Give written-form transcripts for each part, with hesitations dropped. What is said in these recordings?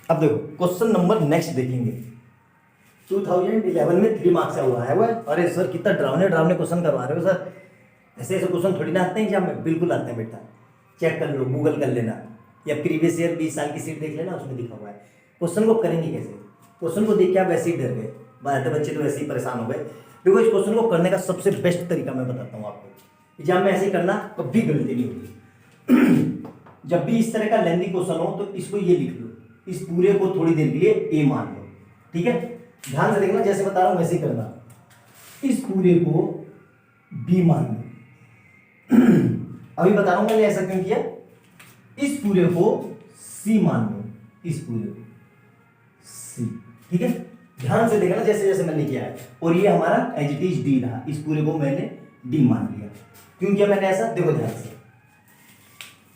अब देखो question number next देखेंगे। 2011 में 3 मार्क्स का हुआ है वो। अरे सर कितना डरावने डरावने क्वेश्चन करवा रहे हो सर, ऐसे ऐसे क्वेश्चन थोड़ी ना आते हैं एग्जाम में। बिल्कुल आते हैं बेटा, चेक कर लो, गूगल कर लेना या प्रीवियस ईयर 20 साल की सीट देख लेना, उसमें लिखा हुआ है। क्वेश्चन को करेंगे कैसे? क्वेश्चन को देख के आप वैसे ही डर गए, आधे बच्चे तो वैसे ही परेशान हो गए। देखो इस क्वेश्चन को करने का सबसे बेस्ट तरीका मैं बताता हूँ आपको। एग्जाम में ऐसे ही करना, कभी गलती नहीं होगी। जब भी इस तरह का लेंथी क्वेश्चन हो तो इसको ये लिख लो, इस पूरे को थोड़ी देर के लिए ए मान लो, ठीक है। ध्यान से देखना, जैसे बता रहा हूं वैसे ही करना। इस पूरे को बी मान लो। अभी बता रहा हूं मैंने ऐसा क्यों किया। इस पूरे को सी मान लो, इस पूरे को सी, ठीक है। ध्यान से देखना जैसे जैसे मैंने किया है। और ये हमारा एज इट इज डी रहा, इस पूरे को मैंने डी मान लिया। क्यों किया मैंने ऐसा? देखो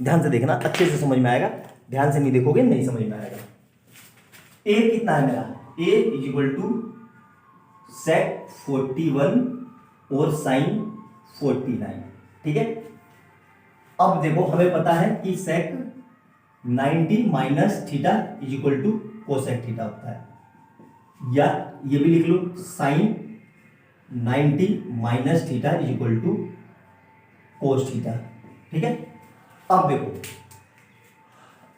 ध्यान से देखना, अच्छे से समझ में आएगा। ध्यान से नहीं देखोगे नहीं समझ में आएगा। ए कितना है मेरा? ए इज इक्वल टू सेक 41 और साइन 49, ठीक है। अब देखो हमें पता है कि sec 90 minus theta is equal to cosec theta होता है, या ये भी लिख लो sine 90 minus theta is equal to cos theta, ठीक है। अब देखो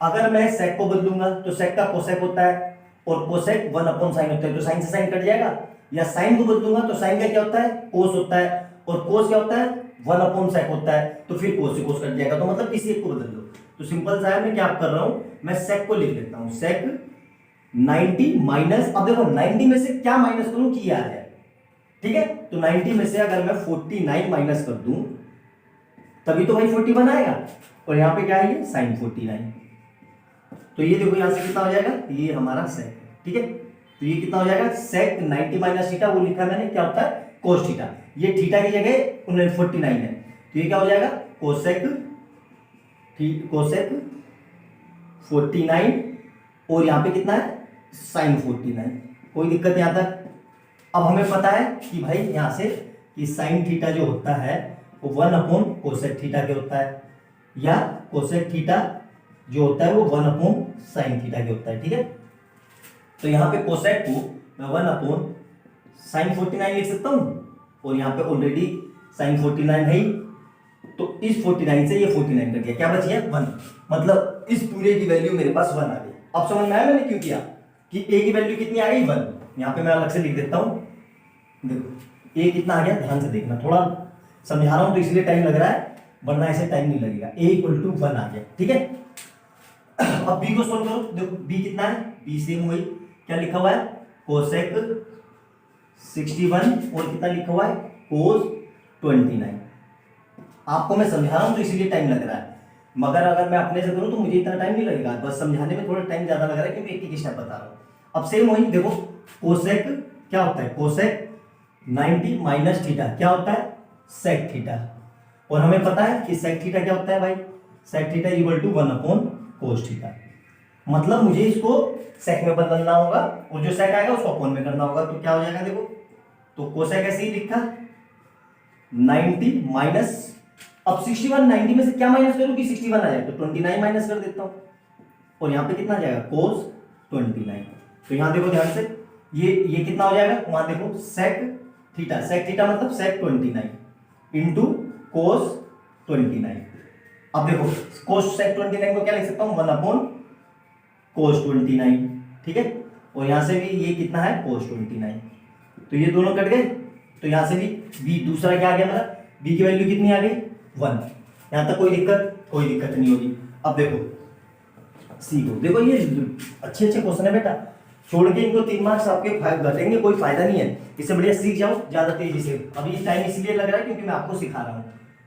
अगर मैं सेक को बदलूंगा तो सेक का कोसेक होता है और कोसेक 1 अपॉन साइन होता है, तो साइन से साइन कट जाएगा। या साइन को बदलूंगा तो साइन का क्या होता है? कोस होता है, और कोस क्या होता है? 1 अपॉन सेक होता है, तो फिर कोस से कोस कट जाएगा। तो मतलब किसी एक को बदल दो। तो सिंपल सा है, मैं क्या कर रहा हूं, मैं सेक को लिख लेता हूं, सेक 90 माइनस, अब देखो 90 में से क्या माइनस करूं कि याद है, ठीक है। तो 90 में से अगर मैं 49 माइनस कर दूं तभी तो भाई 41 आएगा, और यहां पे क्या है ये साइन 49। तो ये देखो यहां से कितना हो जाएगा, ये हमारा सेक, ठीक है। तो ये कितना हो जाएगा, सेक 90 माइनस थीटा, वो लिखा मैंने क्या होता है? Cos theta. ये थीटा की जगह 49 है, तो ये क्या हो जाएगा? कोसेक 49, और यहां पे कितना है? साइन 49। कोई दिक्कत यहां तक? अब हमें पता है कि भाई यहां से कि साइन थीटा जो होता है वो 1 अपॉन कोसेक थीटा के होता है, या कोसेक थीटा जो होता है वो 1 अपॉन साइन थीटा के होता है, ठीक है। तो यहां पे कोसेक को मैं 1 अपॉन साइन 49 लिख सकता हूं, और यहां पे ऑलरेडी साइन 49 है ही, तो इस 49 से ये 49 कट गया, क्या बच गया? 1। मतलब इस पूरे की वैल्यू मेरे पास 1 आ गई। अब समझ में आया मैंने क्यों किया कि ए की वैल्यू कितनी आ गई? 1। यहां पे मैं अलग से लिख देता हूं, देखो ए कितना आ गया, ध्यान से देखना। थोड़ा समझा रहा हूं तो इसलिए टाइम लग रहा है, वरना ऐसे टाइम नहीं लगेगा। ए इक्वल टू 1 आ गया, ठीक है। अब बी को सोल्व करो, देखो बी कितना है? बी सेम वही, क्या लिखा हुआ है? कोसेक 61, और कितना लिखा हुआ है? कोस 29। आपको मैं समझा रहा हूं तो इसीलिए टाइम लग रहा है, मगर अगर मैं अपने से करूं तो मुझे इतना टाइम नहीं लगेगा, बस समझाने में थोड़ा टाइम ज्यादा लग रहा है क्योंकि एक एक स्टेप बता रहा हूं। अब सेम वही देखो, कोसेक क्या होता है? कोसेक 90 माइनस थीटा क्या होता है? Sec theta. और हमें पता है कि सेक थीटा क्या होता है भाई? Sec theta equal to 1 upon cos theta. मतलब मुझे इसको सेक में बदलना होगा, और जो सेक आएगा उसको अपॉन में करना होगा। तो क्या हो जाएगा देखो, तो कोसेक ऐसे ही लिखा 90 माइनस, अब 61 90 में से क्या माइनस करूं कि 61 आ जाए, तो 29 माइनस कर देता हूं, और यहां पे कितना आ जाएगा? कोस 29। तो यहां देखो ध्यान से, ये कितना हो जाएगा? वहां देखो सेक थीटा मतलब सेक 29 इंटू कोस 29। अब देखो कोस सेक 29 को क्या लिख सकता हूं? 1 अपॉन कोस 29, ठीक है। और यहां से भी ये कितना है? कोस 29। तो ये दोनों कट गए, तो यहां से भी बी दूसरा क्या आ गया मेरा? बी की वैल्यू कितनी आ गई? 1। यहां तक कोई दिक्कत नहीं होगी। अब देखो सी को, देखो ये अच्छे क्वेश्चन है बेटा, छोड़ के इनको 3 मार्क्स आपके घटेंगे, कोई फायदा नहीं है। इससे बढ़िया सीख जाओ ज्यादा तेजी से। अभी टाइम इसलिए लग रहा है क्योंकि मैं आपको सिखा रहा हूं।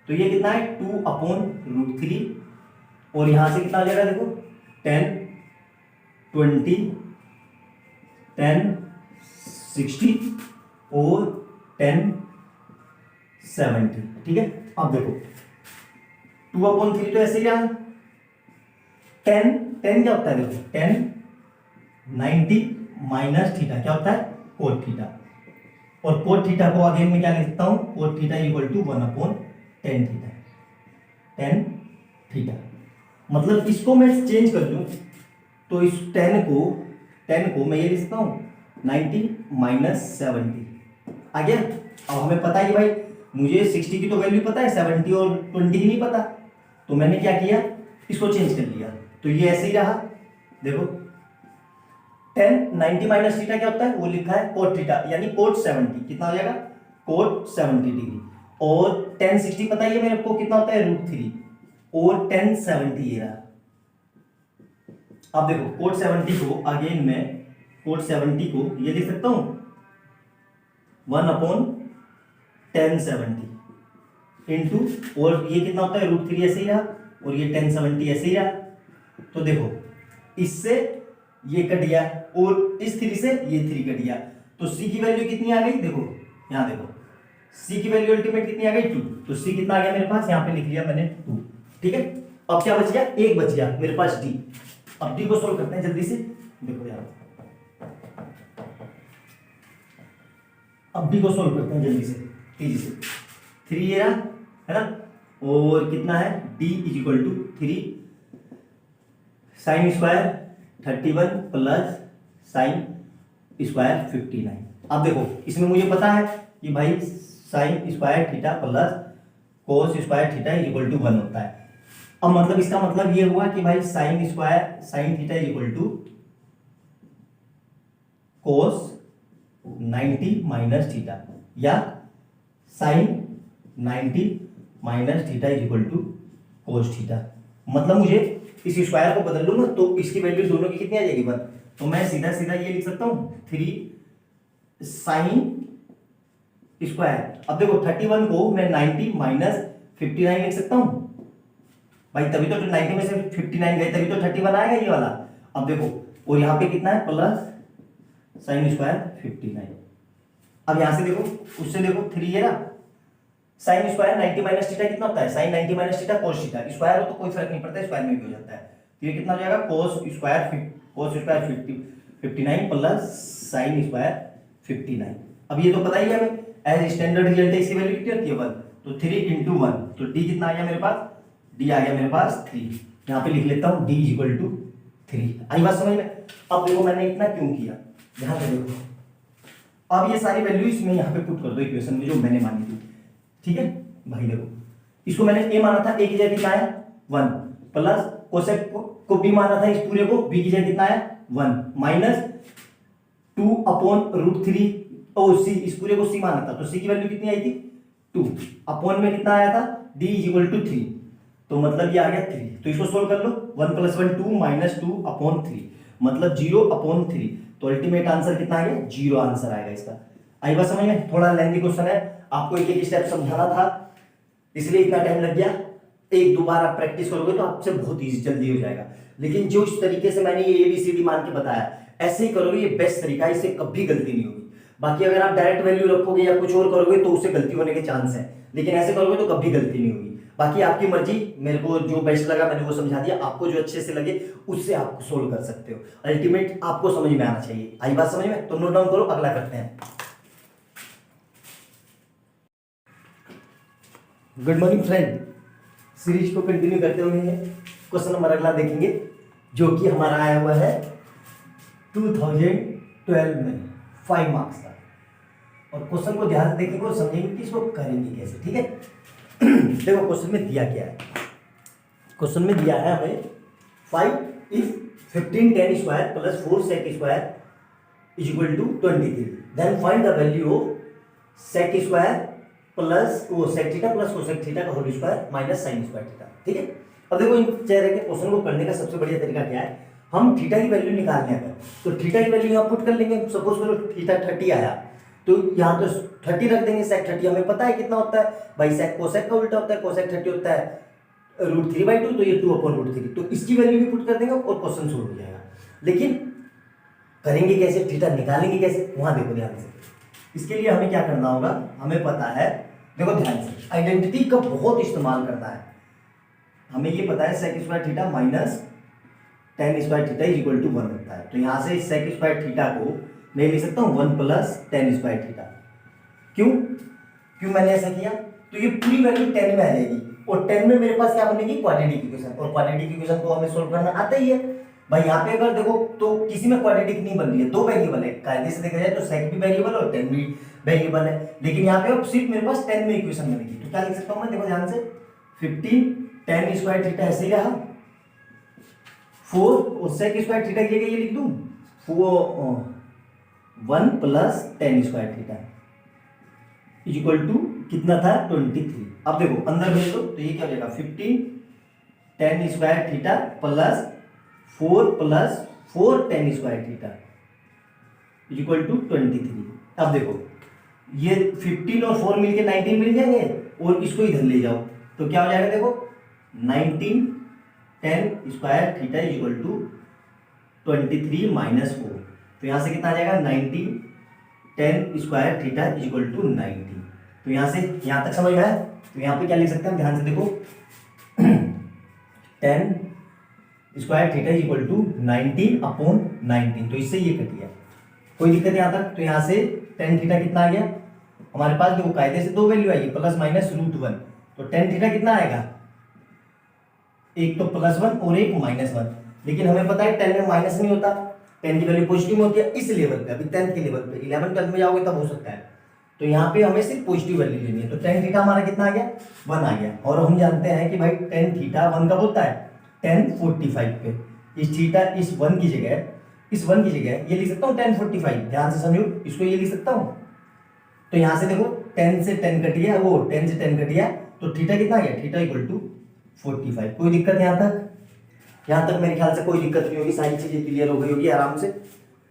तो ये कितना है? 2 अपॉन √3, और यहां से कितना आ जाएगा देखो 10 20 10 60 और 10 70, ठीक है। अब देखो 2 अपॉन 3 तो ऐसे ही रहा, 10 क्या होता है? देखो 10 90 माइनस थीटा क्या होता है? Cot theta. और कोट थीटा को अगेन में क्या लिखता हूं? Cot theta equal to 1 upon 10 theta. मतलब इसको मैं चेंज कर दूं तो इस 10 को मैं ये लिख सकता हूँ 90 माइनस 70 आ गया। अब हमें पता है कि भाई मुझे 60 की तो वैल्यू पता है, 70 और 20 की नहीं पता, तो मैंने क्या किया, इसको चेंज कर लिया, तो ये ऐसे ही रहा। देखो 90 माइनस थीटा क्या होता है, वो लिखा है कोट थीटा, यानी कोट 70 कितना हो जाएगा, कोट 70 डिग्री। और 60 पता ही है मेरे को कितना होता है, √3 और 70 ये रहा। अब देखो कोट 70 को अगेन मैं कोट 70 को ये लिख सकता हूं 1/1070 इंटू, और ये कितना होता है √3 ऐसे ही रहा, और ये 1070 ऐसे ही रहा। तो देखो इससे ये कट गया और इस 3 से ये 3 कट गया, तो c की वैल्यू कितनी आ गई, देखो यहां देखो c की वैल्यू अल्टीमेट कितनी आ गई 2, तो c कितना आ गया मेरे पास, यहां पे लिख लिया मैंने 2। ठीक है, अब क्या बच गया, एक बच गया मेरे पास d। अब d को सोल्व करते हैं जल्दी से। देखो यार अब d को सोल्व करते हैं जल्दी से, तेजी से। 3 ये रहा है ना, और कितना है d equal to 3 sine square 31 plus sine square 59। अब देखो इसमें मुझे पता है कि भाई sine square theta plus cos square theta equal to 1 होता है। अब मतलब इसका मतलब ये हुआ कि भाई sine square sine theta equal to cos 90 minus theta, या sine 90 minus theta equal to cos theta. मतलब मुझे इस स्क्वायर को बदल लूंगा तो इसकी वैल्यू दोनों की कितनी आ जाएगी 1, तो मैं सीधा सीधा ये लिख सकता हूं 3 साइन स्क्वायर। अब देखो 31 को मैं 90 माइनस 59 लिख सकता हूं भाई, तभी तो 90 में से 59 गए तभी तो 31 आएगा ये वाला। अब देखो और यहाँ पे कितना है प्लस साइन स्क्वायर 59। अब यहां से देखो उससे देखो 3 ये रहा, साइन स्क्वायर 90 माइनस थीटा कितना होता है, sine 90 minus theta cos theta, square हो तो कोई फर्क नहीं पड़ता, स्क्वायर में भी हो जाता है। तो ये कितना हो जाएगा cos square 59 plus sine square 59। अब ये तो पता ही है हमें, एज स्टैंडर्ड रिजल्ट है इसकी वैल्यू कितनी होती है 1, तो 3 इंटू 1, तो d कितना आ गया मेरे पास, d आ गया मेरे पास 3। यहाँ पे लिख लेता हूँ d इक्वल टू 3। आई बात समझ में। अब देखो मैंने इतना क्यों किया, ध्यान से देखो। अब ये सारी वैल्यू इसमें यहाँ पे पुट कर दो इक्वेशन में जो मैंने मानी थी। ठीक है भाई देखो इसको मैंने a माना था, a की जगह कितना आया 1, प्लस कोसेक को b माना था, इस पूरे को b की जगह कितना आया 1, माइनस 2/√3 और c, इस पूरे को c माना था तो c की वैल्यू कितनी आई थी 2, अपॉन में कितना आया था d इक्वल टू 3, तो मतलब ये आ गया 3। तो इसको सोल्व कर लो, 1 + 1 2 माइनस 2/3 मतलब 0/3, तो अल्टीमेट आंसर कितना आ गया 0 आंसर आएगा इसका। आई बात समझ में। थोड़ा लेंथी क्वेश्चन है, आपको एक एक स्टेप समझाना था इसलिए इतना टाइम लग गया। एक दो बार आप प्रैक्टिस करोगे तो आपसे बहुत इजी जल्दी हो जाएगा, लेकिन जो इस तरीके से मैंने ये ABCD मान के बताया ऐसे ही करोगे, ये बेस्ट तरीका है, इससे कभी गलती नहीं होगी। बाकी अगर आप डायरेक्ट वैल्यू रखोगे या कुछ और करोगे तो उससे गलती होने के चांस है, लेकिन ऐसे करोगे तो कभी गलती नहीं होगी। बाकी आपकी मर्जी, मेरे को जो बेस्ट लगा मैंने वो समझा दिया, आपको जो अच्छे से लगे उससे आप सोल्व कर सकते हो। अल्टीमेट आपको समझ में आना चाहिए। आई बात समझ में, तो नोट डाउन करो, अगला करते हैं। गुड मॉर्निंग फ्रेंड, सीरीज को कंटिन्यू करते हुए क्वेश्चन नंबर अगला देखेंगे जो कि हमारा आया हुआ है 2012 में 5 मार्क्स का। और क्वेश्चन को ध्यान से देखेंगे और समझेंगे कि इसको करेंगे कैसे। ठीक है देखो क्वेश्चन में दिया क्या है, क्वेश्चन में दिया है हमें 5 if 15 tan square plus 4 sec square is equal to 23, then find the value of sec square plus वो sec theta plus cosec theta का whole square minus sin square theta. ठीक है, अब देखो इन चेहरे के क्वेश्चन को करने का सबसे बढ़िया तरीका क्या है, हम थीटा की वैल्यू निकालने अगर तो थीटा की वैल्यू यहाँ पुट कर लेंगे। सपोज करो थीटा 30 आया तो यहाँ तो 30 रख देंगे, sec 30 हमें पता है कितना होता है भाई, sec cosec का उल्टा होता है, cosec 30 होता है √3/2, तो ये 2/√3, तो इसकी वैल्यू भी पुट कर देंगे और क्वेश्चन सोल्व हो जाएगा। लेकिन करेंगे कैसे, थीटा निकालेंगे कैसे, वहां देखो ध्यान से। इसके लिए हमें क्या करना होगा, हमें पता है, देखो ध्यान से, आइडेंटिटी का बहुत इस्तेमाल करना है। हमें ये पता है sec square theta minus tan square theta is equal to 1 होता है, तो यहां से sec स्क्वायर थीटा को मैं लिख सकता हूं 1 प्लस tan स्क्वायर थीटा। क्यों मैंने ऐसा किया, तो ये पूरी वैल्यू 10 में आ जाएगी और 10 में मेरे पास क्या बनेगी क्वाड्रेटिक इक्वेशन, और क्वाड्रेटिक इक्वेशन को हमें सोल्व करना आता ही है भाई यहाँ पे अगर देखो तो किसी में क्वाड्रेटिक नहीं बन रही है, दो वेरिएबल है, कायदे से देखा जाए तो सेक भी वेरिएबल और टेन भी वेरिएबल है, लेकिन यहाँ पे अब सिर्फ मेरे पास 10 में इक्वेशन बनेगी। तो क्या लिख सकता हूँ मैं, देखो ध्यान से, 15 tan स्क्वायर थीटा ऐसे ही रहा, 4 और सेक स्क्वायर थीटा की जगह ये लिख दूं 1 plus tan square theta is equal to कितना था 23। अब देखो अंदर भेज दो तो ये क्या हो जाएगा 15 tan square theta plus 4 tan square theta is equal to 23। अब देखो ये 15 और 4 मिलके 19 मिल जाएंगे और इसको इधर ले जाओ तो क्या हो जाएगा, देखो 19 tan square theta is equal to 23 minus 4। तो यहाँ से कितना आ जाएगा 19 tan square theta is equal to 90। तो यहाँ से यहाँ तक समझ में आया। तो यहाँ पे क्या लिख सकते हैं, ध्यान से देखो tan square theta is equal to 19/19। तो इससे ये कट गया, कोई दिक्कत यहाँ तक। तो यहाँ से tan थीटा कितना आ गया हमारे पास, देखो कायदे से दो वैल्यू आएगी प्लस माइनस √1। तो tan थीटा कितना आएगा, एक तो +1 और एक -1, लेकिन हमें पता है tan में माइनस नहीं होता, tan की वैल्यू पॉजिटिव में होती है इस लेवल पे, अभी 10th के लेवल पे, 11 12 में जाओगे तब हो सकता है। तो यहाँ पे हमें सिर्फ पॉजिटिव वैल्यू लेनी है। तो tan थीटा हमारा कितना आ गया 1 आ गया। और हम जानते हैं कि भाई tan थीटा 1 कब होता है 10:45 पे। इस थीटा इस 1 की जगह ये लिख सकता हूँ 10:45, ध्यान से समझो, इसको ये लिख सकता हूँ। तो यहाँ से देखो 10 से 10 कट गया, वो 10 से 10 कट गया, तो थीटा कितना आ गया, थीटा इक्वल टू 45। कोई दिक्कत यहाँ तक, यहाँ तक मेरे ख्याल से कोई दिक्कत नहीं होगी, सारी चीजें क्लियर हो गई होगी आराम से।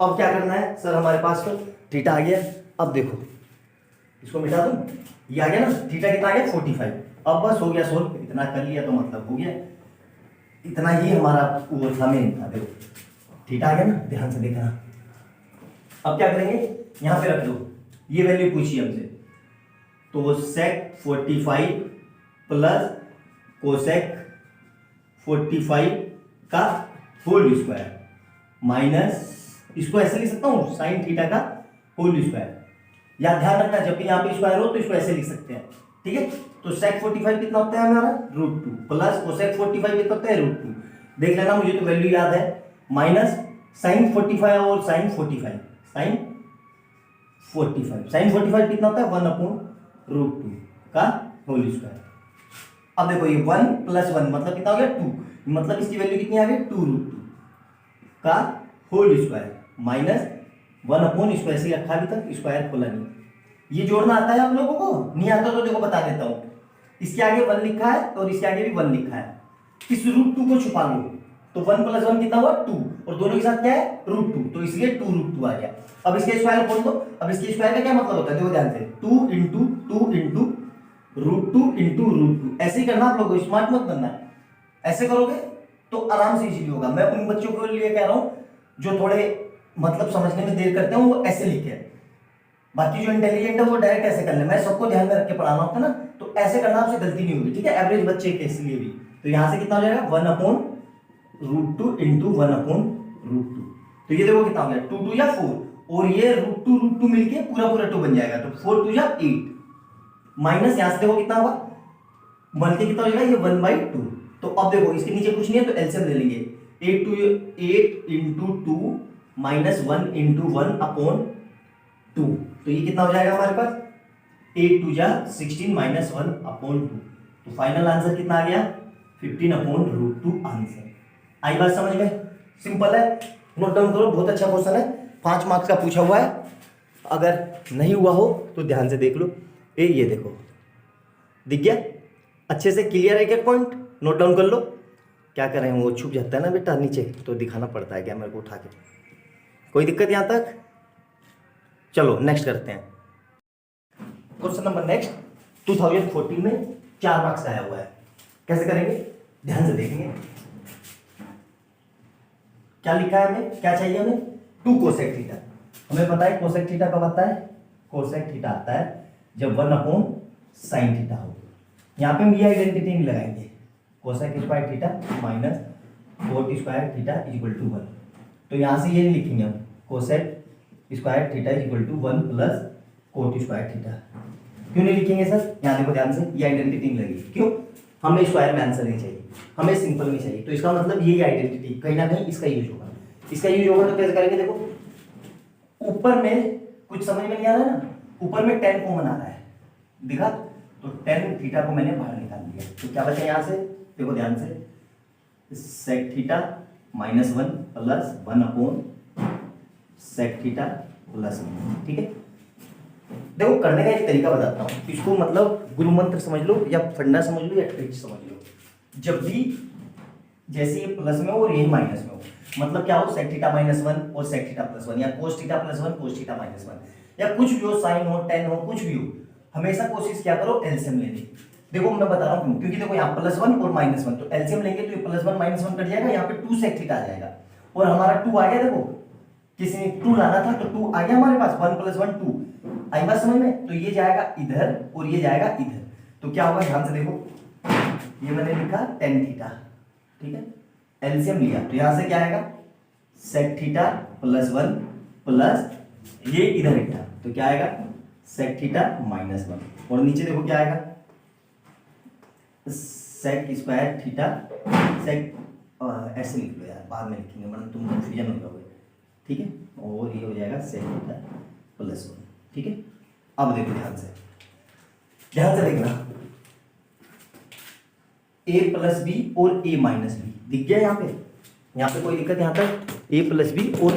अब क्या करना है सर, हमारे पास तो थीटा आ गया। अब देखो इसको मिटा दूं, ये आ गया ना, थीटा कितना आ गया 45। अब बस हो गया सोल्व, इतना कर लिया तो मतलब हो गया, इतना ही हमारा वो था मेन था। देखो थीटा आ गया ना, ध्यान से देखना। अब क्या करेंगे, यहाँ पे रख दो, ये वैल्यू पूछी हमसे, तो सेक 45 प्लस कोसेक 45 का होल स्क्वायर माइनस, इसको ऐसे लिख सकता हूँ साइन थीटा का होल स्क्वायर। या ध्यान रखना जब भी यहाँ पे स्क्वायर हो तो इसको ऐसे लिख सकते हैं, ठीक है। तो सेक 45 कितना होता है हमारा √2 प्लस कोसेक 45 कितना होता है √2। देख लेना, मुझे तो वैल्यू याद है, माइनस साइन 45 और साइन 45 कितना होता है 1/√2 का होल स्क्वायर। अब देखो ये 1 + 1 मतलब कितना हो गया 2, मतलब इसकी वैल्यू कितनी आ गई 2√2 का होल स्क्वायर माइनस 1/, इसको ऐसे ही रखा अभी तक, स्क्वायर खोला नहीं। ये जोड़ना आता है आप लोगों को, नहीं आता तो देखो बता देता हूं, इसके आगे 1 लिखा है और इसके आगे भी 1 लिखा है, इस √2 को छुपा लो तो 1 + 1 कितना हुआ 2, और दोनों के साथ क्या है √2, तो इसलिए 2√2 आ गया। अब इसके स्क्वायर खोल दो, अब इसके स्क्वायर का क्या मतलब होता है, देखो ध्यान से, 2 × 2 × √2 × √2, ऐसे ही करना आप लोगों को, स्मार्ट मत बनना, ऐसे करोगे तो आराम से इजीली होगा। मैं उन बच्चों के लिए कह रहा हूं जो थोड़े मतलब समझने में देर करते हैं, वो ऐसे लिखे, बाकी जो इंटेलिजेंट है वो डायरेक्ट ऐसे कर ले। मैं सबको ध्यान में रख के पढ़ाना होता है ना, तो ऐसे करना, आपसे गलती नहीं होगी, ठीक है, एवरेज बच्चे के लिए भी। तो यहां से कितना हो जाएगा 1/√2 × 1/√2। तो ये देखो कितना हो गया 2 2 या 4, और ये √2 मिलके पूरा 2 बन जाएगा, तो 4 2 या 8, माइनस यहां से देखो कितना होगा 1 के कितना हो जाएगा ये 1/2। तो अब देखो इसके नीचे कुछ नहीं है तो एलसीएम ले लेंगे, 8 × 2 माइनस 1 × 1/2, तो ये कितना हो जाएगा हमारे पास 8 2 जा 16 माइनस 1/2। तो फाइनल आंसर कितना आ गया 15/√2 आंसर। आई बात समझ में, सिंपल है, नोट डाउन करो, बहुत अच्छा क्वेश्चन है, 5 मार्क्स का पूछा हुआ है। अगर नहीं हुआ हो तो ध्यान से देख लो, ये देखो दिख गया, अच्छे से क्लियर है, एक पॉइंट नोट डाउन कर लो। क्या करें, वो छुप जाता है ना बेटा नीचे, तो दिखाना पड़ता है क्या मेरे को उठा के। कोई दिक्कत यहाँ तक, चलो नेक्स्ट करते हैं। क्वेश्चन नंबर नेक्स्ट 2014 में 4 मार्क्स आया हुआ है, कैसे करेंगे ध्यान से देखेंगे। क्या लिखा है हमें, क्या चाहिए हमें 2 कोसेक थीटा। हमें पता है कोसेक थीटा कब आता है, कोसेक थीटा आता है जब 1/sin थीटा हो। यहाँ पे हम ये आइडेंटिटी नहीं लगाएंगे, cosec square theta minus cot square theta is equal to 1। तो यहाँ से ये नहीं लिखेंगे हम, cosec square theta is equal to 1 plus cot square theta. क्यों नहीं लिखेंगे सर, यहाँ देखो ध्यान से, ये आइडेंटिटी नहीं लगेगी, क्यों, हमें स्क्वायर में आंसर नहीं चाहिए, हमें सिंपल में चाहिए। तो इसका मतलब ये आइडेंटिटी कहीं ना कहीं इसका यूज होगा। इसका यूज होगा तो कैसे करेंगे, देखो ऊपर में कुछ समझ में नहीं आ रहा है ना, ऊपर में 10 कॉमन आ रहा है, दिखा, तो tan थीटा को मैंने बाहर निकाल दिया। तो क्या बचा यहाँ से, देखो ध्यान से, sec theta -1 plus 1 upon sec theta plus 1, ठीक है। देखो करने का एक तरीका बताता हूँ, इसको मतलब गुरु मंत्र समझ लो या फंडा समझ लो या ट्रिक समझ लो। जब भी जैसे ये प्लस में हो और ये माइनस में हो, मतलब क्या हो, sec थीटा -1 और sec थीटा +1 या cos थीटा +1 cos थीटा -1 या कुछ भी हो, sin हो tan हो कुछ भी हो, हमेशा कोशिश क्या करो एलसीएम लेने की। देखो मैं बता रहा हूँ क्यों, क्योंकि देखो यहाँ +1 और -1, तो एलसीएम लेंगे तो ये +1 -1 कट जाएगा, यहाँ पे 2 sec थीटा आ जाएगा और हमारा 2 आ गया। देखो किसी ने 2 लाना था तो 2 आ गया हमारे पास, 1 + 1 2, आई बात समझ में। तो ये जाएगा इधर और ये जाएगा इधर, तो क्या होगा ध्यान से देखो, ये मैंने लिखा tan थीटा, ठीक है, एलसीएम लिया तो यहां से क्या आएगा sec थीटा +1 प्लस ये इधर एक था तो क्या आएगा sec थीटा -1 और नीचे देखो क्या आएगा sec स्क्वायर थीटा, sec ऐसे लिख लो यार, बाद में लिखेंगे वरना तुम कंफ्यूजन हो जाओगे, ठीक है। और ये हो जाएगा sec थीटा +1, ठीक है। अब देखो ध्यान से देखना, a + b और a - b दिख गया यहाँ पे कोई दिक्कत, यहाँ तक a + b और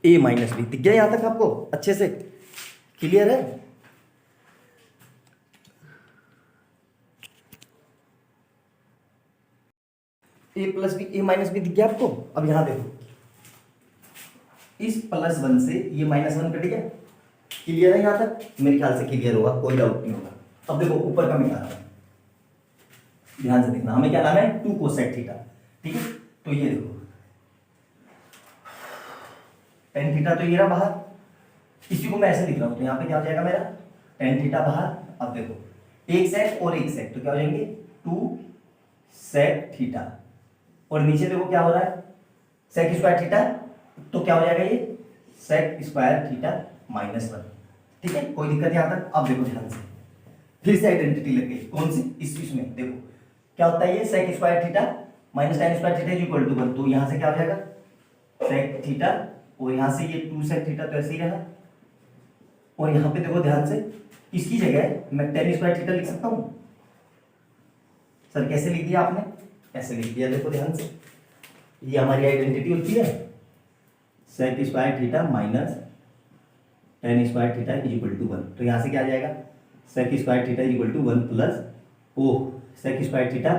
a - b दिख गया यहाँ तक, आपको अच्छे से क्लियर है। a + b a - b दिख गया आपको। अब यहाँ देखो इस +1 से ये -1 कट गया, क्लियर है यहाँ तक, मेरे ख्याल से क्लियर होगा, कोई डाउट नहीं होगा। अब देखो ऊपर का मिटा रहा हूं, ध्यान से देखना, हमें क्या लाना है 2 cosec थीटा, ठीक है। तो ये देखो tan थीटा तो ये रहा बाहर, इसी को मैं ऐसे लिख रहा हूं तो यहाँ पे क्या हो जाएगा मेरा tan थीटा बाहर। अब देखो एक sec और एक sec तो क्या हो जाएंगे 2 sec थीटा और नीचे देखो क्या हो रहा है sec स्क्वायर थीटा, तो क्या हो जाएगा ये sec स्क्वायर थीटा -1, ठीक है, कोई दिक्कत यहाँ तक। अब देखो ध्यान से, फिर से आइडेंटिटी लग गई, कौन सी, इसमें देखो क्या होता है, ये sec square theta minus tan square theta equal to 1, तो यहाँ से क्या हो जाएगा sec थीटा और यहाँ से ये 2 sec थीटा तो ऐसे ही रहा और यहाँ पे देखो ध्यान से, इसकी जगह मैं tan स्क्वायर थीटा लिख सकता हूँ। सर कैसे लिख दिया आपने, ऐसे लिख दिया, देखो ध्यान से, ये हमारी आइडेंटिटी होती है sec square theta minus tan square theta equal to 1, तो यहाँ से क्या आ जाएगा sec square theta equal to 1 plus sec square theta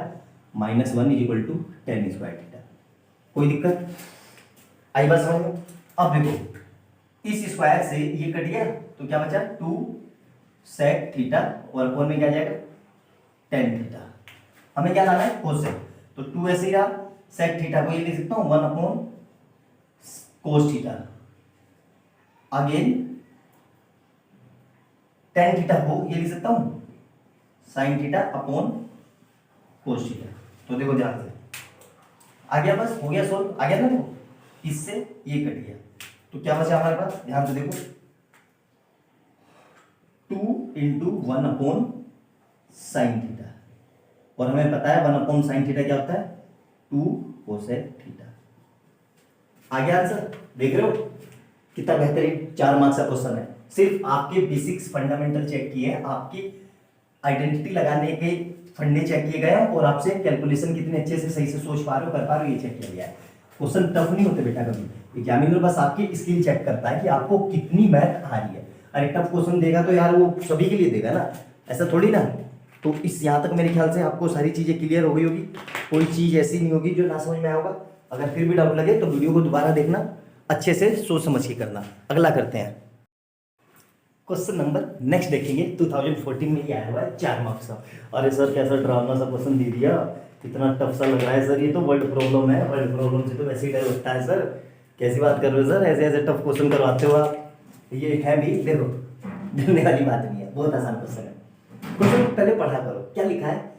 -1 equal to tan square theta. कोई दिक्कत आई बात समझ में। अब देखो इस स्क्वायर से ये कट गया तो क्या बचा 2 sec थीटा और अपॉन में क्या आ जाएगा tan थीटा, हमें क्या लाना है cos, तो 2 ऐसे ही रहा, sec थीटा को ये लिख सकता हूँ 1 upon cos theta, again tan theta को ये लिख सकता हूँ sin theta upon cos theta. तो देखो ध्यान से आ गया, बस हो गया सोल्व, आ गया ना, देखो इससे ये कट गया तो क्या बचा हमारे पास, ध्यान से देखो 2 × 1 अपॉन sin थीटा और हमें पता है 1 अपॉन sin थीटा क्या होता है 2 cosec थीटा। आ गया आंसर, देख रहे हो कितना बेहतरीन 4 मार्क्स का क्वेश्चन है, सिर्फ आपके बेसिक्स फंडामेंटल चेक किए हैं, आपकी आइडेंटिटी लगाने के फंडे चेक किए गए हैं और आपसे कैलकुलेशन कितने अच्छे से सही से सोच पा रहे हो कर पा रहे हो ये चेक किया गया है। क्वेश्चन टफ नहीं होते बेटा कभी, एग्जामिनर बस आपकी स्किल चेक करता है कि आपको कितनी मैथ आ रही है। अरे टफ क्वेश्चन देगा तो यार वो सभी के लिए देगा ना, ऐसा थोड़ी ना। तो इस यहाँ तक मेरे ख्याल से आपको सारी चीज़ें क्लियर हो गई होगी, कोई चीज़ ऐसी नहीं होगी जो ना समझ में आया होगा। अगर फिर भी डाउट लगे तो वीडियो को दोबारा देखना, अच्छे से सोच समझ के करना। अगला करते हैं क्वेश्चन नंबर नेक्स्ट देखेंगे, 2014 में ही आया हुआ है 4 मार्क्स का। अरे सर कैसा ड्रामा सा क्वेश्चन दे दिया, कितना टफ सा लग रहा है सर, ये तो वर्ल्ड प्रॉब्लम है, वर्ल्ड प्रॉब्लम से तो वैसे ही डर लगता है सर, कैसी बात कर रहे हो सर, ऐसे ऐसे टफ क्वेश्चन करवाते हो आप। ये है भी, देखो डरने वाली बात नहीं है, बहुत आसान क्वेश्चन है। क्वेश्चन पहले पढ़ा करो, क्या लिखा है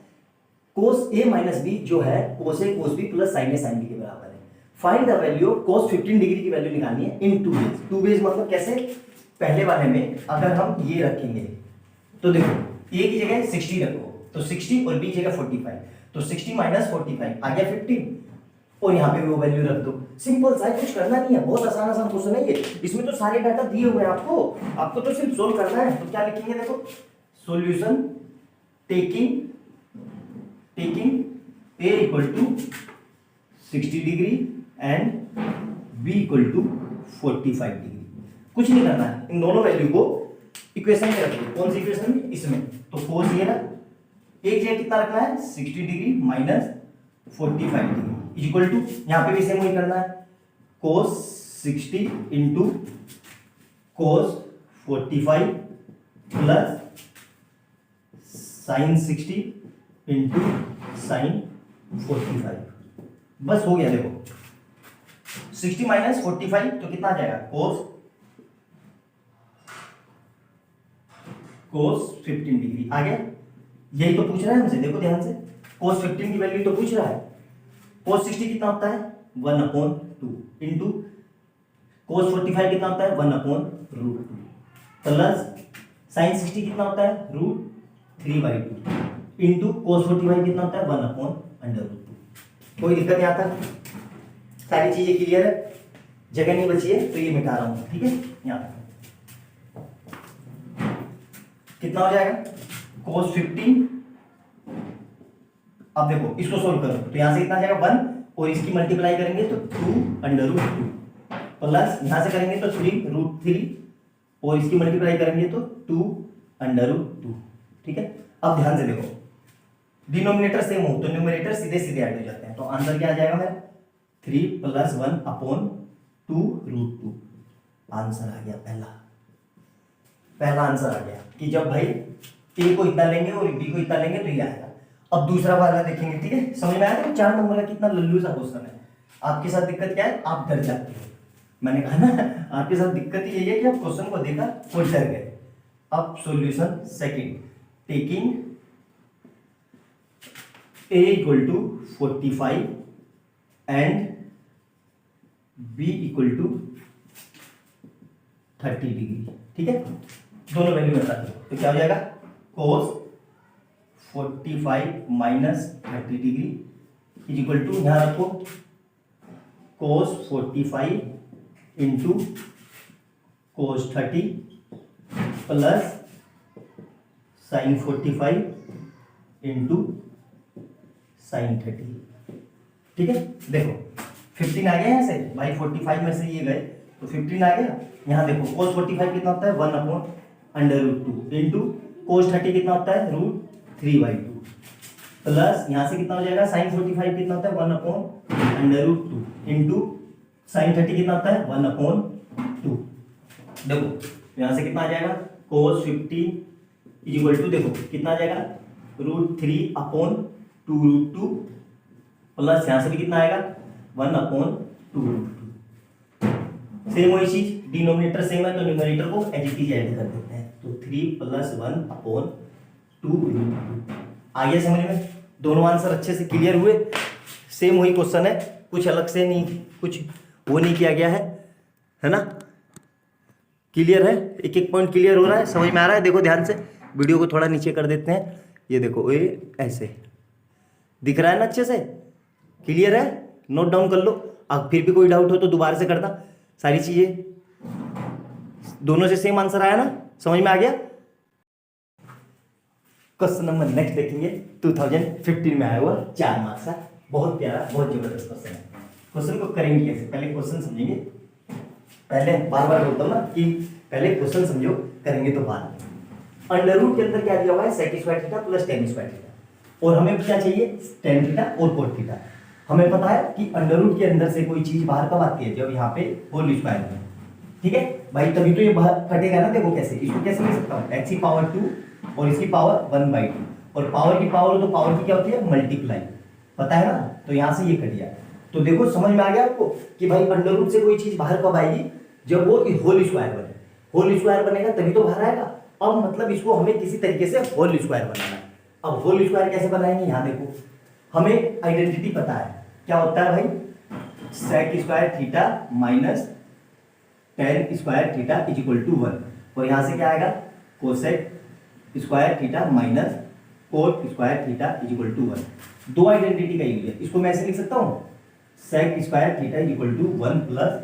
cos a - b जो है cos a cos b plus sin a sin b के बराबर है। Find the value of cos 15 degree की वैल्यू निकालनी है इन 2 वेज। 2 वेज मतलब कैसे, पहले वाले में अगर हम ये रखेंगे तो देखो ए की जगह 60 रखो, तो 60 और बी की जगह 45, तो 60 माइनस 45 आ गया 15, और यहाँ पे वो वैल्यू रख दो। सिंपल सा है, कुछ करना नहीं है, बहुत आसान आसान क्वेश्चन है ये। इसमें तो सारे डाटा दिए हुए हैं आपको, आपको तो सिर्फ सोल्व करना है। तो क्या लिखेंगे, देखो solution taking A equal to 60 degree and B equal to 45 degree. कुछ नहीं करना है, इन दोनों वैल्यू को इक्वेशन में रख दो। कौन सी इक्वेशन में, इसमें। तो कोस ये ना, एक जगह कितना रखना है 60 degree minus 45 degree equal to, यहां पे भी सेम वही करना है, cos 60 into cos 45 plus sine 60 into sine 45। बस हो गया। देखो 60 माइनस 45 तो कितना आ जाएगा, कोस 15 डिग्री आ गया। यही तो पूछ रहा है हमसे, देखो ध्यान से, कोस 15 की वैल्यू तो पूछ रहा है। कोस 60 कितना होता है 1/2 इंटू कोस 45 कितना होता है 1/√2 प्लस साइन 60 कितना होता है √3/2 इंटू कोस 45 कितना होता है 1/√2। कोई दिक्कत नहीं आता, सारी चीजें क्लियर है, जगह नहीं बची है तो ये मिटा रहा हूं, ठीक है। यहाँ कितना हो जाएगा कोस 15, अब देखो इसको सोल्व करो तो यहां से कितना आ जाएगा 1, और इसकी मल्टीप्लाई करेंगे तो 2/√2 प्लस यहां से करेंगे तो 3√3, और इसकी मल्टीप्लाई करेंगे तो 2/√2, ठीक है। अब ध्यान से देखो, डिनोमिनेटर सेम हो तो न्यूमरेटर सीधे सीधे ऐड हो जाते हैं, तो आंसर क्या आ जाएगा मेरा 3 + 1/2√2। आंसर आ गया, पहला आंसर आ गया कि जब भाई ए को इतना लेंगे और बी को इतना लेंगे तो ये आएगा। अब दूसरा वाला देखेंगे, ठीक है। समझ में आया था 4 नंबर का कितना लल्लू सा क्वेश्चन है। आपके साथ दिक्कत क्या है, आप डर जाते हो। मैंने कहा ना, आपके साथ दिक्कत यही है कि आप क्वेश्चन को देखा और डर गए। अब solution second, taking a equal to 45 and b equal to 30 degree, ठीक है। दोनों वैल्यू बता दो तो क्या हो जाएगा, कोस 45 माइनस 30 डिग्री इक्वल टू, यहां रखो कोस 45 into cos 30 plus sign 45 into sine 30, ठीक है। देखो 15 आ गया यहाँ से, भाई 45 में से ये गए तो 15 आ गया। यहाँ देखो कोस 45 कितना होता है 1/√2 इंटू कोस 30 कितना होता है √3/2 प्लस यहाँ से कितना हो जाएगा साइन 45 कितना होता है 1/√2 इंटू साइन 30 कितना होता है 1/2। देखो यहाँ से कितना आ जाएगा कोस 15 इक्वल टू, देखो कितना आ जाएगा √3/2√2 प्लस यहाँ से भी कितना आएगा 1/2√2। सेम वही चीज, डिनोमिनेटर सेम है तो न्यूमरेटर को एज इट इज ऐड कर देते हैं, तो 3 + 1/2√2 आ गया समझ में। दोनों आंसर अच्छे से क्लियर हुए, सेम वही क्वेश्चन है, कुछ अलग से नहीं, कुछ वो नहीं किया गया है ना। क्लियर है, एक एक पॉइंट क्लियर हो रहा है, समझ में आ रहा है। देखो ध्यान से, वीडियो को थोड़ा नीचे कर देते हैं, ये देखो ये ऐसे दिख रहा है ना, अच्छे से क्लियर है, नोट डाउन कर लो। अब फिर भी कोई डाउट हो तो दोबारा से करना। सारी चीजें दोनों से सेम आंसर आया ना, समझ में आ गया। क्वेश्चन नंबर नेक्स्ट देखेंगे, 2015 में आया हुआ 4 मार्क्स का, बहुत प्यारा बहुत जबरदस्त क्वेश्चन है। क्वेश्चन को करेंगे कैसे, पहले क्वेश्चन समझेंगे, पहले बार बार बोलता हूं ना कि पहले क्वेश्चन समझो, करेंगे तो बाद में। अंडर रूट के अंदर क्या दिया हुआ है sec square theta plus tan square theta, और हमें क्या चाहिए tan थीटा और cot थीटा। हमें पता है कि अंडर रूट के अंदर से कोई चीज बाहर कब आती है, जब यहाँ पे होल स्क्वायर में, ठीक है भाई, तभी तो ये बाहर कटेगा ना। देखो कैसे, इसको कैसे लिख सकता हूँ x की पावर 2 और इसकी पावर 1/2, और पावर की पावर हो तो पावर की क्या होती है मल्टीप्लाई, पता है ना। तो यहाँ से ये कट गया, तो देखो समझ में आ गया आपको कि भाई अंडर रूट से कोई चीज बाहर कब आएगी, जब वो होल स्क्वायर बने। होल स्क्वायर बनेगा तभी तो बाहर आएगा। अब मतलब इसको हमें किसी तरीके से होल स्क्वायर बनाना है। अब होल स्क्वायर कैसे बनाएंगे, यहाँ देखो हमें आइडेंटिटी पता है, क्या होता है भाई sec square theta minus tan square theta is equal to 1, और यहाँ से क्या आएगा cosec square theta minus cot square theta is equal to 1। दो आइडेंटिटी का यूज है, इसको मैं ऐसे लिख सकता हूँ sec square theta is equal to 1 plus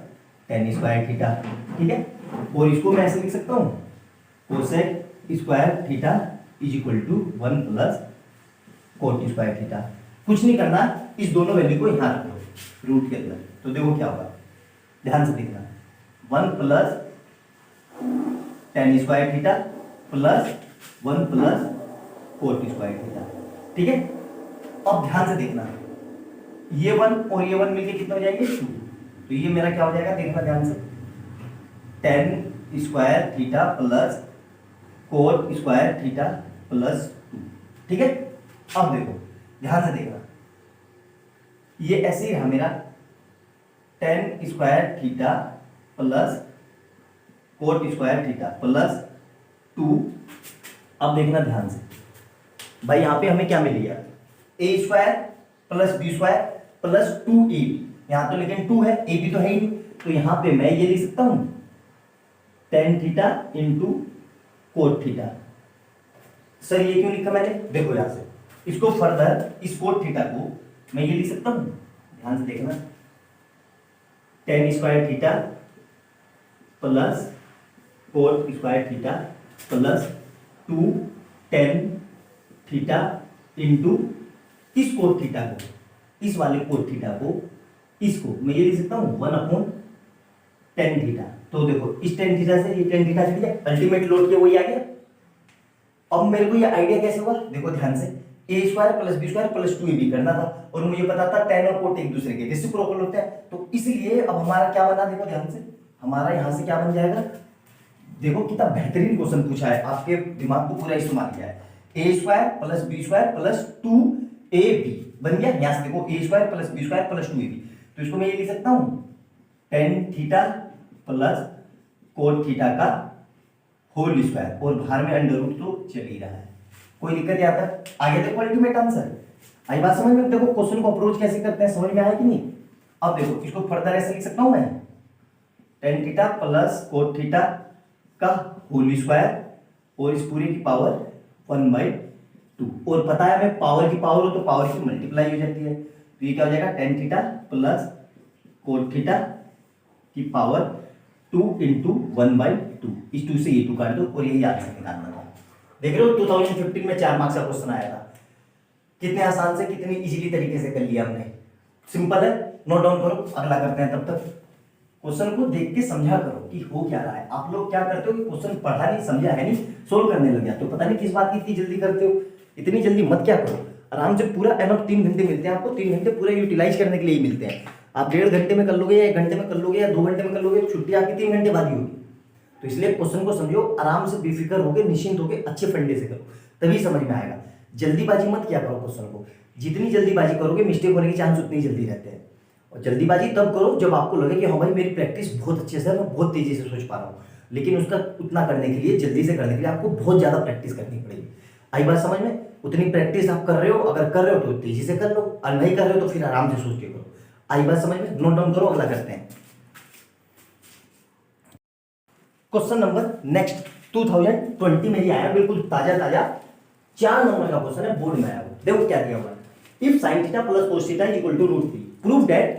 tan square theta, ठीक है। और इसको मैं ऐसे लिख सकता हूँ cosec square theta is equal to 1 plus cot square theta. कुछ नहीं करना, इस दोनों वैल्यू को यहाँ रखो रूट के अंदर, तो देखो क्या होगा, ध्यान से देखना 1 plus tan square theta plus 1 plus cot square theta, ठीक है। अब ध्यान से देखना, ये 1 और ये 1 मिलके कितने हो जाएंगे 2, तो ये मेरा क्या हो जाएगा देखना ध्यान से, ten square theta plus cot square theta plus 2, ठीक है। अब देखो ध्यान से देखना, ये ऐसे ही रहा मेरा ten square theta plus cot square theta plus 2। अब देखना ध्यान से भाई, यहां पे हमें क्या मिल गया, A square plus B square plus 2ab, यहां तो लेकिन 2 है, ए बी तो है ही नहीं, तो यहां पे मैं ये लिख सकता हूं tan theta into cot theta. Sir ये क्यों लिखा मैंने, देखो यहां से इसको फर्दर इस कोट थीटा को मैं ये लिख सकता हूं, ध्यान से देखना ten square theta plus cot square theta plus 2 tan theta into इस कोट थीटा को, इस वाले कोट थीटा को, इसको मैं ये लिख सकता हूं 1/10 थीटा। तो देखो इस टेन थीटा से ये टेन थीटा कट गया, अल्टीमेट लोड के वही आ गया। अब मेरे को ये आइडिया कैसे हुआ, देखो ध्यान से, A square plus B square plus 2ab करना था और मुझे पता था टेन और कोट एक दूसरे के रेसिप्रोकल होते हैं, तो इसलिए अब हमारा क्या बना, देखो ध्यान से, हमारा यहां से क्या बन जाएगा, देखो कितना बेहतरीन क्वेश्चन पूछा है, आपके दिमाग को पूरा इस्तेमाल किया है। A square plus B square plus 2ab बन गया, यहां से देखो A square plus B square plus 2ab, तो इसको मैं ये लिख सकता हूं tan theta plus cot theta का होल स्क्वायर, और बाहर में अंडर रूट तो चल ही रहा है, कोई दिक्कत यहाँ पर। आगे देखो अल्टीमेट आंसर, आई बात समझ में, देखो क्वेश्चन को अप्रोच कैसे करते हैं समझ में आया कि नहीं। अब देखो इसको फर्दर ऐसे लिख सकता हूं मैं ten theta plus cot theta का होल स्क्वायर और इस पूरे की पावर 1/2, और पता है हमें पावर की पावर हो तो पावर की मल्टीप्लाई हो जाती है, तो ये क्या हो जाएगा ten theta plus cot theta की पावर 2 इंटू 1/2, इस 2 से ये 2 काट दो और यही आंसर निकालना था। देख रहे हो 2015 में 4 मार्क्स का क्वेश्चन आया था, कितने आसान से कितनी इजीली तरीके से कर लिया हमने, सिंपल है, नोट डाउन करो, अगला करते हैं। तब तक क्वेश्चन को देख के समझा करो कि हो क्या रहा है। आप लोग क्या करते हो कि क्वेश्चन पढ़ा नहीं, समझा है नहीं, सोल्व करने लग जाते हो, पता नहीं किस बात की इतनी जल्दी करते हो। इतनी जल्दी मत क्या करो, आराम से पूरा एनफ 3 घंटे मिलते हैं आपको, 3 घंटे पूरे यूटिलाइज करने के लिए ही मिलते हैं। आप 1.5 घंटे में कर लोगे या 1 घंटे में कर लोगे या 2 घंटे में कर लोगे, छुट्टी आपकी 3 घंटे बाद ही होगी। तो इसलिए क्वेश्चन को समझो, आराम से बेफिक्र होकर निश्चिंत होकर अच्छे फंडे से करो, तभी समझ में आएगा। जल्दीबाजी मत किया करो क्वेश्चन को, जितनी जल्दीबाजी करोगे मिस्टेक होने के चांस उतनी जल्दी रहते हैं। और जल्दीबाजी तब करो जब आपको लगे कि हाँ भाई मेरी प्रैक्टिस बहुत अच्छे से है, मैं बहुत तेजी से सोच पा रहा हूँ, लेकिन उसका उतना करने के लिए, जल्दी से करने के लिए आपको बहुत ज़्यादा प्रैक्टिस करनी पड़ेगी। आई बात समझ में, उतनी प्रैक्टिस आप कर रहे हो, अगर कर रहे हो तो तेजी से कर लो, और नहीं कर रहे हो तो फिर आराम से सोच के करो। आई बात समझ में, नोट डाउन करो, अगला करते हैं। क्वेश्चन नंबर नेक्स्ट 2020 में ही आया, बिल्कुल ताजा ताजा 4 नंबर का क्वेश्चन है, बोर्ड में आया। देखो क्या दिया हुआ है, if sin theta plus cos theta is equal to √3 prove that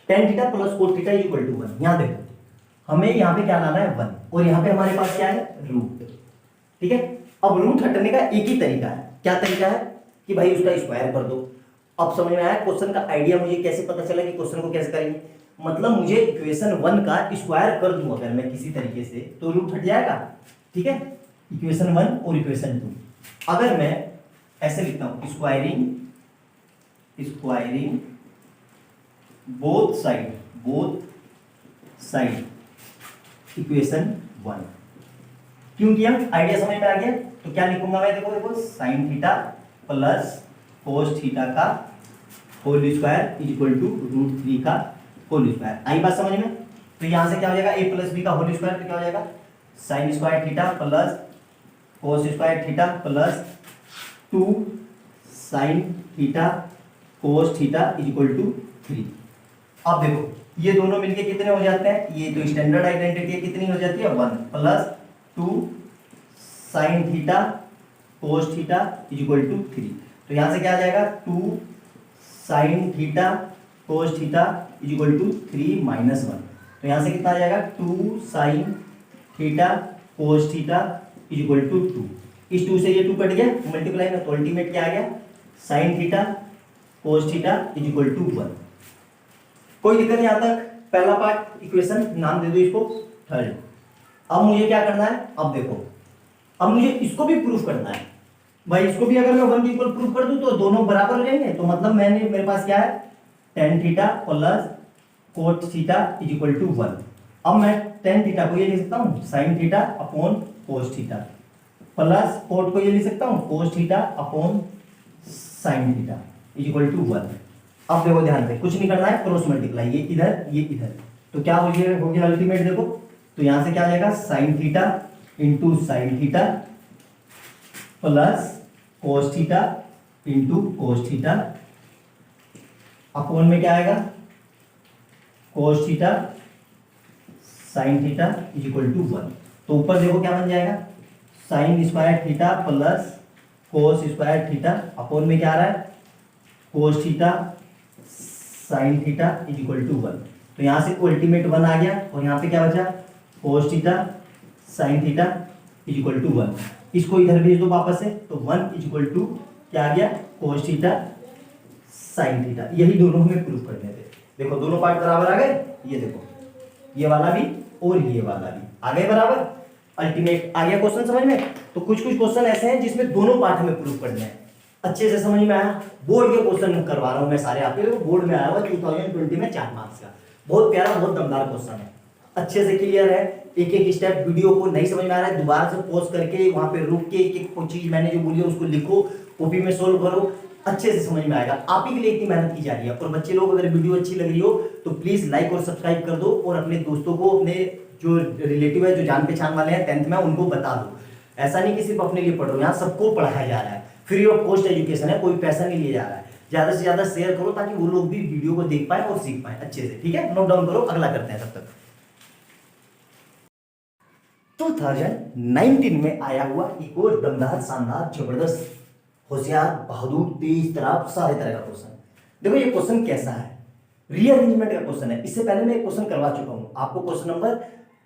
tan theta plus cos theta is equal to 1। यहां देखो हमें यहां पे क्या लाना है 1, और यहां पे हमारे पास क्या है रूट, ठीक है। अब रूट हटने का एक ही तरीका है, क्या तरीका है कि भाई उसका स्क्वायर कर दो। अब समझ में आया क्वेश्चन का आइडिया, मुझे कैसे पता चला कि क्वेश्चन को कैसे करेंगे, मतलब मुझे इक्वेशन 1 का स्क्वायर कर दूं अगर मैं किसी तरीके से, तो रूट हट जाएगा, ठीक है। इक्वेशन 1 और इक्वेशन 2 अगर मैं ऐसे लिखता हूं स्क्वायरिंग बोथ साइड इक्वेशन 1, क्यों किया, आइडिया समझ में आ गया। तो क्या लिखूंगा मैं, देखो sin theta plus cos theta का whole square is equal to √3 का होल स्क्वायर। आई बात समझ में। तो यहां से क्या हो जाएगा, a प्लस बी का होल स्क्वायर, तो क्या हो जाएगा sin square theta plus cos square theta plus 2 sin theta cos theta is equal to 3। अब देखो ये दोनों मिलके कितने हो जाते हैं, ये तो स्टैंडर्ड आइडेंटिटी कितनी हो जाती है 1 plus 2 sin theta cos theta is equal to 3। तो यहाँ से क्या आ जाएगा 2 sine theta cos theta is equal to 3 minus 1। तो यहाँ से कितना आ जाएगा 2 sine theta cos theta is equal to 2। इस 2 से ये 2 कट गया मल्टीप्लाई में, तो अल्टीमेट क्या आ गया sine theta cos theta is equal to 1। कोई दिक्कत नहीं। यहाँ तक पहला पार्ट इक्वेशन नाम दे दो इसको थर्ड। अब मुझे क्या करना है, अब देखो अब मुझे इसको भी प्रूफ करना है भाई। इसको भी अगर मैं 1 की इक्वल प्रूफ कर दूं तो दोनों बराबर हो जाएंगे। तो मतलब मेरे पास क्या है tan theta plus cot theta is equal to 1। अब मैं टेन थीटा को ये लिख सकता हूँ sine theta upon cos theta, plus cot को ये लिख सकता हूँ cos theta upon sine theta is equal to 1। अब देखो ध्यान से कुछ नहीं करना है, क्रॉस मल्टीप्लाई, ये इधर ये इधर। तो क्या हो गया अल्टीमेट देखो, तो यहां से क्या आ जाएगा sine theta into sine theta plus cos theta into cos theta upon में क्या आएगा cos theta sine theta is equal to 1। तो ऊपर देखो क्या बन जाएगा sine square theta plus cos square theta upon में क्या आ रहा है cos theta sine theta is equal to 1। तो यहां से अल्टीमेट 1 आ गया और यहाँ पे क्या बचा cos theta sine theta is equal to 1। इसको इधर भेज दो वापस से, तो 1 इज इक्वल टू क्या आ गया कोस थीटा साइन थीटा। यही दोनों हमें प्रूफ करने थे। देखो दोनों पार्ट बराबर आ गए, ये देखो ये वाला भी और ये वाला भी आ गए बराबर। अल्टीमेट आ गया क्वेश्चन समझ में। तो कुछ कुछ क्वेश्चन ऐसे हैं जिसमें दोनों पार्ट हमें प्रूफ करने हैं। अच्छे से समझ में आया। बोर्ड के क्वेश्चन करवा रहा हूं मैं सारे आपके, बोर्ड में आया हुआ 2020 में 4 मार्क्स का। बहुत प्यारा बहुत दमदार क्वेश्चन है, अच्छे से क्लियर है। एक एक स्टेप वीडियो को नहीं समझ में आ रहा है दोबारा से पॉज करके वहां पे रुक के एक एक चीज मैंने जो बोली है उसको लिखो, कॉपी में सोल्व करो, अच्छे से समझ में आएगा। आप ही के लिए इतनी मेहनत की जा रही है। और बच्चे लोग अगर वीडियो अच्छी लग रही हो तो प्लीज लाइक और सब्सक्राइब कर दो और अपने दोस्तों को, अपने जो रिलेटिव है जो जान पहचान वाले हैं 10th में उनको बता दो। ऐसा नहीं कि सिर्फ अपने लिए पढ़ रहे हो, यहाँ सबको पढ़ाया जा रहा है। फ्री ऑफ कॉस्ट एजुकेशन है, कोई पैसा नहीं लिया जा रहा है। ज्यादा से ज्यादा शेयर करो ताकि वो लोग भी वीडियो को देख पाए और सीख पाए अच्छे से। ठीक है, नोट डाउन करो, अगला करते हैं तब तक। 2019 में आया हुआ एक और दमदार शानदार जबरदस्त होशियार बहादुर तेज तराब सारे तरह का क्वेश्चन। देखो ये क्वेश्चन कैसा है, रीअरेंजमेंट का क्वेश्चन है। इससे पहले मैं एक क्वेश्चन करवा चुका हूं आपको, क्वेश्चन नंबर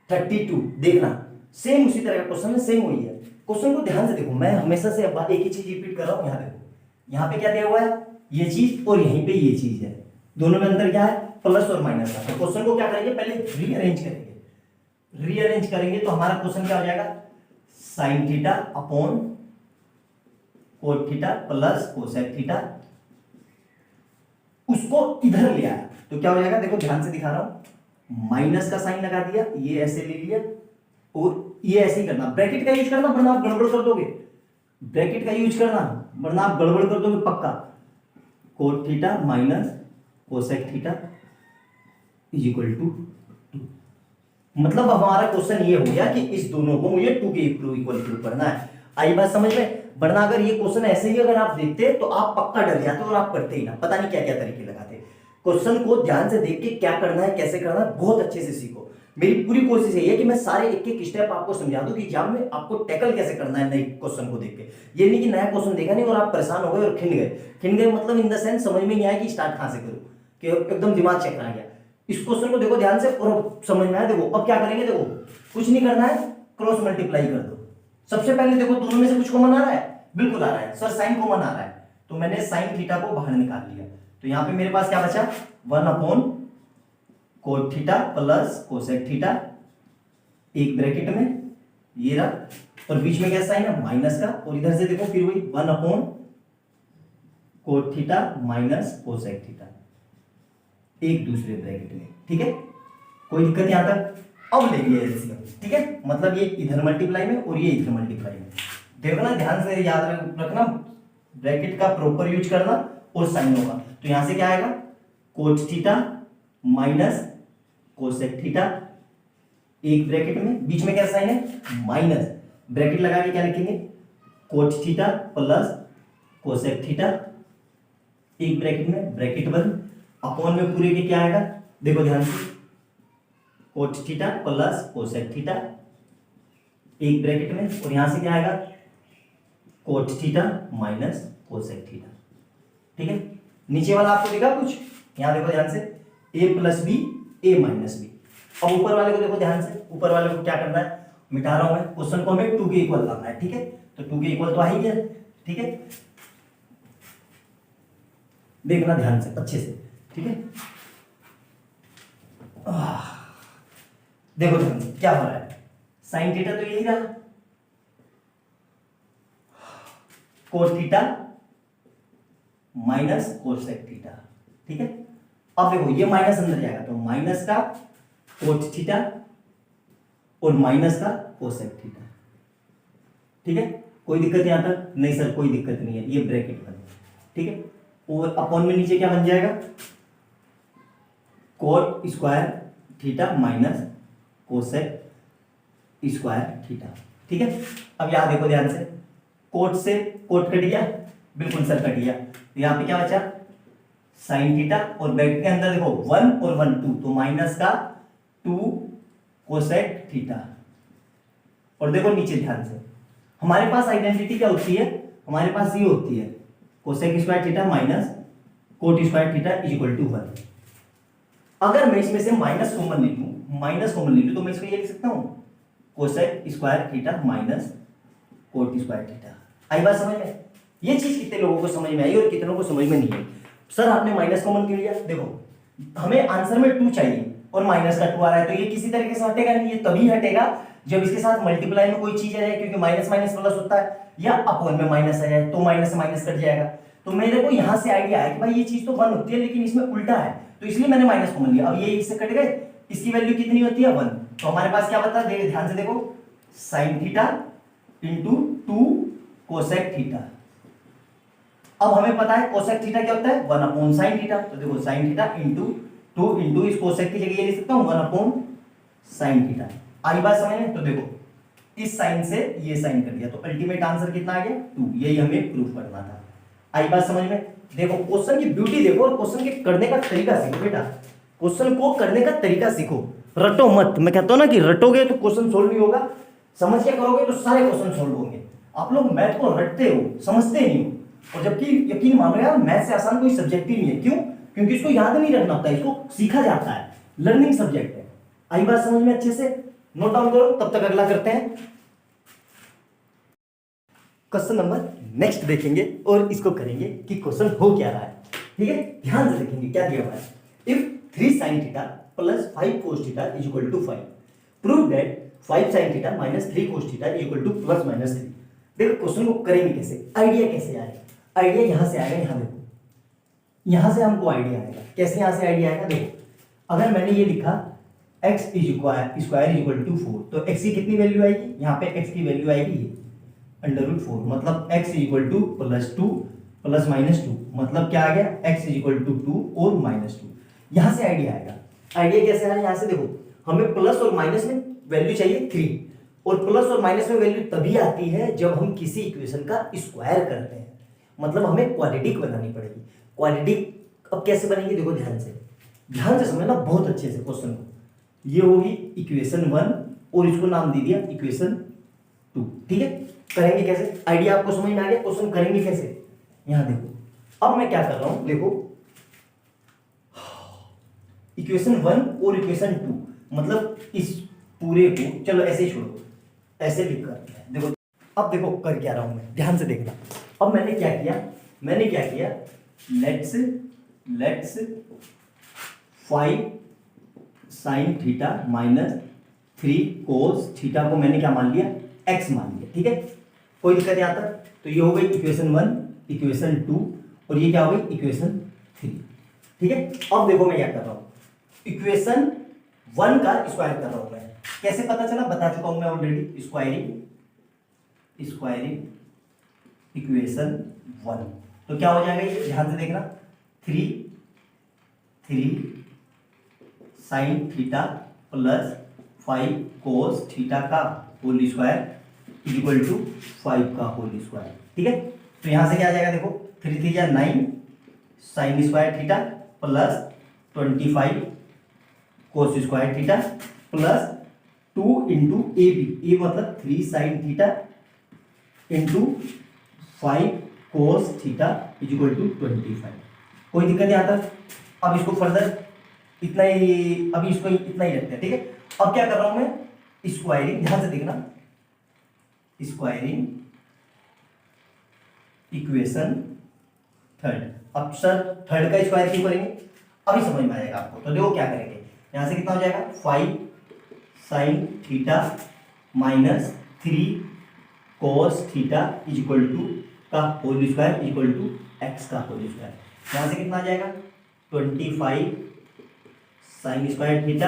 32 देखना, सेम उसी तरह का क्वेश्चन है, सेम वही है। क्वेश्चन को ध्यान से देखो, मैं हमेशा से एक ही चीज रिपीट कर रहा हूं। यहाँ देखो यहाँ पे क्या दिया हुआ है ये चीज और यहीं पे ये चीज है, दोनों में अंतर क्या है प्लस और माइनस का। तो क्वेश्चन को क्या करेंगे पहले रीअरेंज करेंगे। रीअरेंज करेंगे तो हमारा क्वेश्चन क्या हो जाएगा sine theta upon cot theta plus cosec theta, उसको इधर ले आया तो क्या हो जाएगा, देखो ध्यान से दिखा रहा हूं, माइनस का साइन लगा दिया, ये ऐसे ले लिया और ये ऐसे ही करना। ब्रैकेट का यूज करना वरना आप गड़बड़ कर दोगे, ब्रैकेट का यूज करना वरना आप गड़बड़ कर दोगे पक्का। Cot theta minus cosec theta is equal to 2। मतलब हमारा क्वेश्चन ये हो गया कि इस दोनों को मुझे 2 के इक्वल प्रूव करना है। आई बात समझ में। वरना अगर ये क्वेश्चन ऐसे ही अगर आप देखते तो आप पक्का डर जाते और आप करते ही ना, पता नहीं क्या क्या तरीके लगाते। क्वेश्चन को ध्यान से देख के क्या करना है कैसे करना है बहुत अच्छे से सीखो। मेरी पूरी कोशिश यही है कि मैं सारे एक एक स्टेप आपको समझा दूं कि एग्जाम में आपको टैकल कैसे करना है नए क्वेश्चन को देख के। ये नहीं कि नया क्वेश्चन देखा नहीं और आप परेशान हो गए और खिंड गए मतलब इन द सेंस समझ में नहीं आया कि स्टार्ट कहां से करूं, कि एकदम दिमाग चेक आ गया। इस क्वेश्चन को देखो ध्यान से और समझ में आया। देखो अब क्या करेंगे, देखो कुछ नहीं करना है, क्रॉस मल्टीप्लाई कर दो। सबसे पहले देखो दोनों में से कुछ कॉमन आ रहा है, बिल्कुल आ रहा है सर, साइन कॉमन आ रहा है, तो मैंने साइन थीटा को बाहर निकाल लिया। तो यहां पे मेरे पास क्या बचा 1 upon cot theta plus cosec theta, एक ब्रैकेट में ये रहा, और बीच में क्या साइन है माइनस का, और इधर से देखो फिर वही 1 upon coat theta minus cosec theta, एक दूसरे ब्रैकेट में। ठीक है, कोई दिक्कत यहां तक। अब लेंगे एलसीएम, ठीक है, मतलब ये इधर मल्टीप्लाई में और ये इधर मल्टीप्लाई में। देखना ध्यान से याद रखना, ब्रैकेट का प्रॉपर यूज करना और साइन होगा। तो यहां से क्या आएगा coat theta minus cosec theta, एक ब्रैकेट में, बीच में क्या साइन है माइनस, ब्रैकेट लगा के क्या लिखेंगे cot theta plus cosec theta, एक ब्रैकेट में, ब्रैकेट बंद, अपॉन में पूरे के क्या आएगा देखो ध्यान से cot theta plus cosec theta, एक ब्रैकेट में, और यहां से क्या आएगा coat theta minus cosec theta. ठीक है, नीचे वाला आपको दिखा कुछ, यहां देखो ध्यान से, a plus B A minus B. अब ऊपर वाले को देखो ध्यान से, ऊपर वाले को क्या करना है, मिटा रहा हूं मैं, क्वेश्चन को हमें 2 के इक्वल लाना है। ठीक है, तो 2 के इक्वल तो आ ही गया। ठीक है, देखना ध्यान से अच्छे से। ठीक है, देखो ध्यान से क्या हो रहा है, साइन थीटा तो यही रहा, cos theta minus cosec theta. ठीक है, अब देखो ये माइनस अंदर जाएगा तो माइनस का कोस थीटा और माइनस का कोसेक थीटा। ठीक है, कोई दिक्कत यहां तक नहीं सर, कोई दिक्कत नहीं है, ये ब्रैकेट बन गया। ठीक है, और अपॉन में नीचे क्या बन जाएगा, coat square theta minus cosec square theta. ठीक है, अब यहां देखो ध्यान से, कोट से कोट कट गया, बिल्कुल सर कट गया, तो यहां पे क्या बचा, साइन थीटा, और ब्रैकेट के अंदर देखो 1 और 1 2, तो माइनस का 2 कोसेक थीटा। और देखो नीचे ध्यान से, हमारे पास आइडेंटिटी क्या होती है, हमारे पास ये होती है cosec square theta minus cot square theta is equal to 1। अगर मैं इसमें से माइनस कॉमन ले लूं तो मैं इसको ये लिख सकता हूं cosec square theta minus cot square theta. आई बात समझ में, ये चीज कितने लोगों को समझ में आई और कितनों को समझ में नहीं आई। सर आपने माइनस कॉमन क्यों लिया, देखो हमें आंसर में 2 चाहिए और माइनस का 2 आ रहा है, तो ये किसी तरीके से हटेगा नहीं, ये तभी हटेगा जब इसके साथ मल्टीप्लाई में कोई चीज आ जाए, क्योंकि माइनस माइनस प्लस होता है, या अपॉन में माइनस आ जाए तो माइनस से माइनस कट जाएगा। तो मेरे को यहां से आइडिया आया कि भाई ये चीज तो 1 होती है लेकिन इसमें उल्टा है, तो इसलिए मैंने माइनस कॉमन लिया। अब ये इससे कट गए, इसकी वैल्यू कितनी होती है 1, तो हमारे पास क्या बता, ध्यान से देखो, sign theta into 2 cosec theta. अब हमें पता है कोसेक थीटा क्या होता है, 1 अपॉन साइन थीटा, तो देखो साइन थीटा इंटू 2 इंटू इस कोसेक की जगह ये लिख सकता हूं 1 अपॉन साइन थीटा। आई बात समझ में, तो देखो इस साइन से ये साइन कर दिया, तो अल्टीमेट आंसर कितना आ गया 2, यही हमें प्रूफ करना था। आई बात समझ में, देखो क्वेश्चन की ब्यूटी देखो और क्वेश्चन के करने का तरीका सीखो बेटा, क्वेश्चन को करने का तरीका सीखो, रटो मत। मैं कहता हूं ना कि रटोगे तो क्वेश्चन सोल्व नहीं होगा, समझ के करोगे तो सारे क्वेश्चन सोल्व होंगे। आप लोग मैथ को रटते हो, समझते नहीं हो, और जबकि यकीन मानो यार मैथ से आसान कोई सब्जेक्ट ही नहीं है। क्यों, क्योंकि इसको याद नहीं रखना होता है, इसको सीखा जाता है, लर्निंग सब्जेक्ट है। आई बात समझ में, अच्छे से नोट डाउन करो, तब तक अगला करते हैं। क्वेश्चन नंबर नेक्स्ट देखेंगे और इसको करेंगे कि क्वेश्चन हो क्या रहा है। ठीक है, ध्यान से देखेंगे क्या दिया हुआ है। If 3 sin theta plus 5 cos theta is equal to 5, prove that 5 sin theta minus 3 cos theta is equal to plus minus 3। देखो क्वेश्चन को करेंगे कैसे, आइडिया कैसे आएगा, आइडिया यहां से आएगा, यहां देखो, यहां से हमको आइडिया आएगा। कैसे यहां से आइडिया आएगा, देखो अगर मैंने ये लिखा x is square is equal to 4, तो x की कितनी वैल्यू आएगी, यहाँ पे x की वैल्यू आएगी ये √4, मतलब x is equal to +2 plus -2, मतलब क्या आ गया x इज इक्वल टू 2 और -2। यहां से आइडिया आएगा। आइडिया कैसे आया, यहां से देखो, हमें प्लस और माइनस में वैल्यू चाहिए 3, और प्लस और माइनस में वैल्यू तभी आती है जब हम किसी इक्वेशन का स्क्वायर करते हैं, मतलब हमें क्वाड्रेटिक बनानी पड़ेगी। क्वाड्रेटिक अब कैसे बनेगी, देखो ध्यान से समझना बहुत अच्छे से क्वेश्चन को। ये होगी इक्वेशन 1 और इसको नाम दे दिया इक्वेशन 2। ठीक है, करेंगे कैसे, आइडिया आपको समझ में आ गया, क्वेश्चन करेंगे कैसे। यहां देखो, अब मैं क्या कर रहा हूं, देखो इक्वेशन 1 और इक्वेशन 2, मतलब इस पूरे को चलो ऐसे ही छोड़ो, ऐसे लिख कर देखो। अब देखो कर क्या रहा हूं मैं, ध्यान से देखना। अब मैंने क्या किया, let's 5 sin theta minus 3 cos theta को मैंने क्या मान लिया, x मान लिया। ठीक है, कोई दिक्कत यहां तक, तो ये हो गई इक्वेशन 1, इक्वेशन 2, और ये क्या हो गई इक्वेशन 3। ठीक है, अब देखो मैं क्या कर रहा हूं, इक्वेशन 1 का स्क्वायर कर रहा हूं मैं। कैसे पता चला, बता चुका हूं मैं ऑलरेडी, स्क्वायरिंग इक्वेशन 1, तो क्या हो जाएगा ये, ध्यान से देखना, 3 sin theta plus 5 cos theta का होल स्क्वायर इक्वल टू 5 का होल स्क्वायर। ठीक है, तो यहां से क्या आ जाएगा, देखो 3 3 या 9 sin square theta plus 25 cos square theta plus 2 into A B, A मतलब 3 sin theta into 5 cos theta is equal to 25। कोई दिक्कत नहीं आता। अब इसको फर्दर इतना ही, अभी इसको इतना ही रखते हैं, ठीक है। अब क्या कर रहा हूं मैं, स्क्वायरिंग, ध्यान से देखना, स्क्वायरिंग इक्वेशन थर्ड। अब सर थर्ड का स्क्वायर क्यों करेंगे, अभी समझ में आएगा आपको। तो देखो क्या करेंगे, यहां से कितना हो जाएगा 5 sine theta minus 3 cos theta is equal to का whole square is equal to X का होल स्क्वायर। यहां से कितना आ जाएगा 25 sine square theta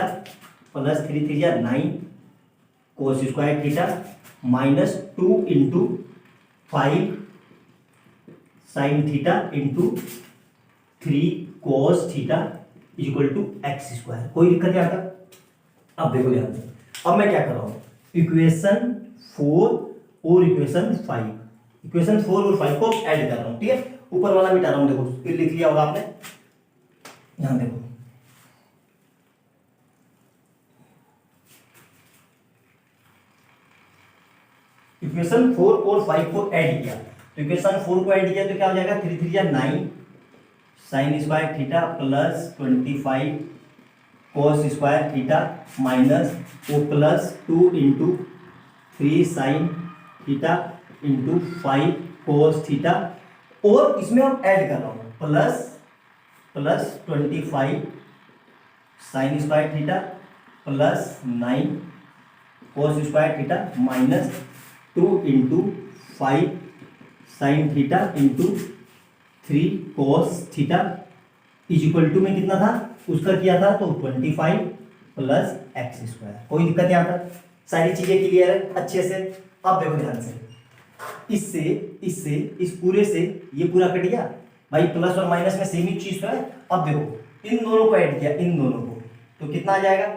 plus 3 3 9 cos square theta minus 2 into 5 sine theta into 3 cos theta is equal to X square. कोई दिक्कत नहीं आता। अब देखो ध्यान से, अब मैं क्या कर रहा हूं, इक्वेशन 4 और इक्वेशन 5, इक्वेशन 4 और 5 को ऐड कर रहा हूं, ठीक है। ऊपर वाला मिटा रहा हूं, देखो फिर लिख लिया होगा आपने, यहां देखो इक्वेशन 4 और 5 को ऐड किया, तो इक्वेशन 4 को ऐड किया तो क्या हो जाएगा 3 3 9 sine square theta plus 25 cos square theta minus वो plus 2 into 3 sine theta into 5 cos theta, और इसमें हम ऐड कर रहा हूं plus 25 sine square theta plus 9 cos square theta minus 2 into 5 sine theta into 3 cos theta is equal to में कितना था उसका किया था, तो 25 प्लस एक्स स्क्वायर। कोई दिक्कत नहीं आता, सारी चीजें क्लियर है अच्छे से। अब देखो ध्यान से, इससे इस पूरे से ये पूरा कट गया भाई, प्लस और माइनस में सेम ही चीज तो है। अब देखो इन दोनों को ऐड किया, इन दोनों को, तो कितना आ जाएगा,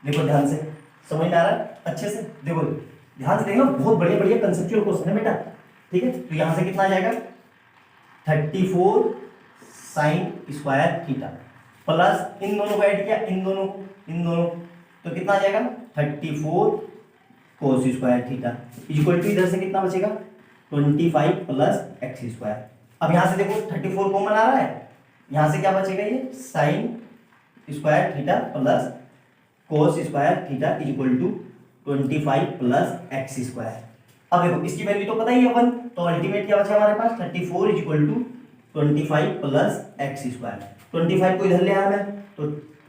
देखो ध्यान से, समझ में आ रहा है अच्छे से। देखो ध्यान से देखना, बहुत बढ़िया बढ़िया कंसेप्चुअल क्वेश्चन है बेटा, ठीक है। तो यहां से कितना आ जाएगा 34 साइन स्क्वायर थीटा प्लस इन दोनों को ऐड किया, इन दोनों, तो कितना आ जाएगा 34 cos square theta is equal to, इधर से कितना बचेगा 25 प्लस एक्स स्क्वायर। अब यहां से देखो 34 कॉमन आ रहा है, यहां से क्या बचेगा, ये sine square theta plus cos square theta is equal to 25 plus X square. अब देखो इसकी वैल्यू तो पता ही है 1, तो अल्टीमेट क्या बचा हमारे पास 34 is equal to 25 plus X square. 25 को इधर ले आया मैं, तो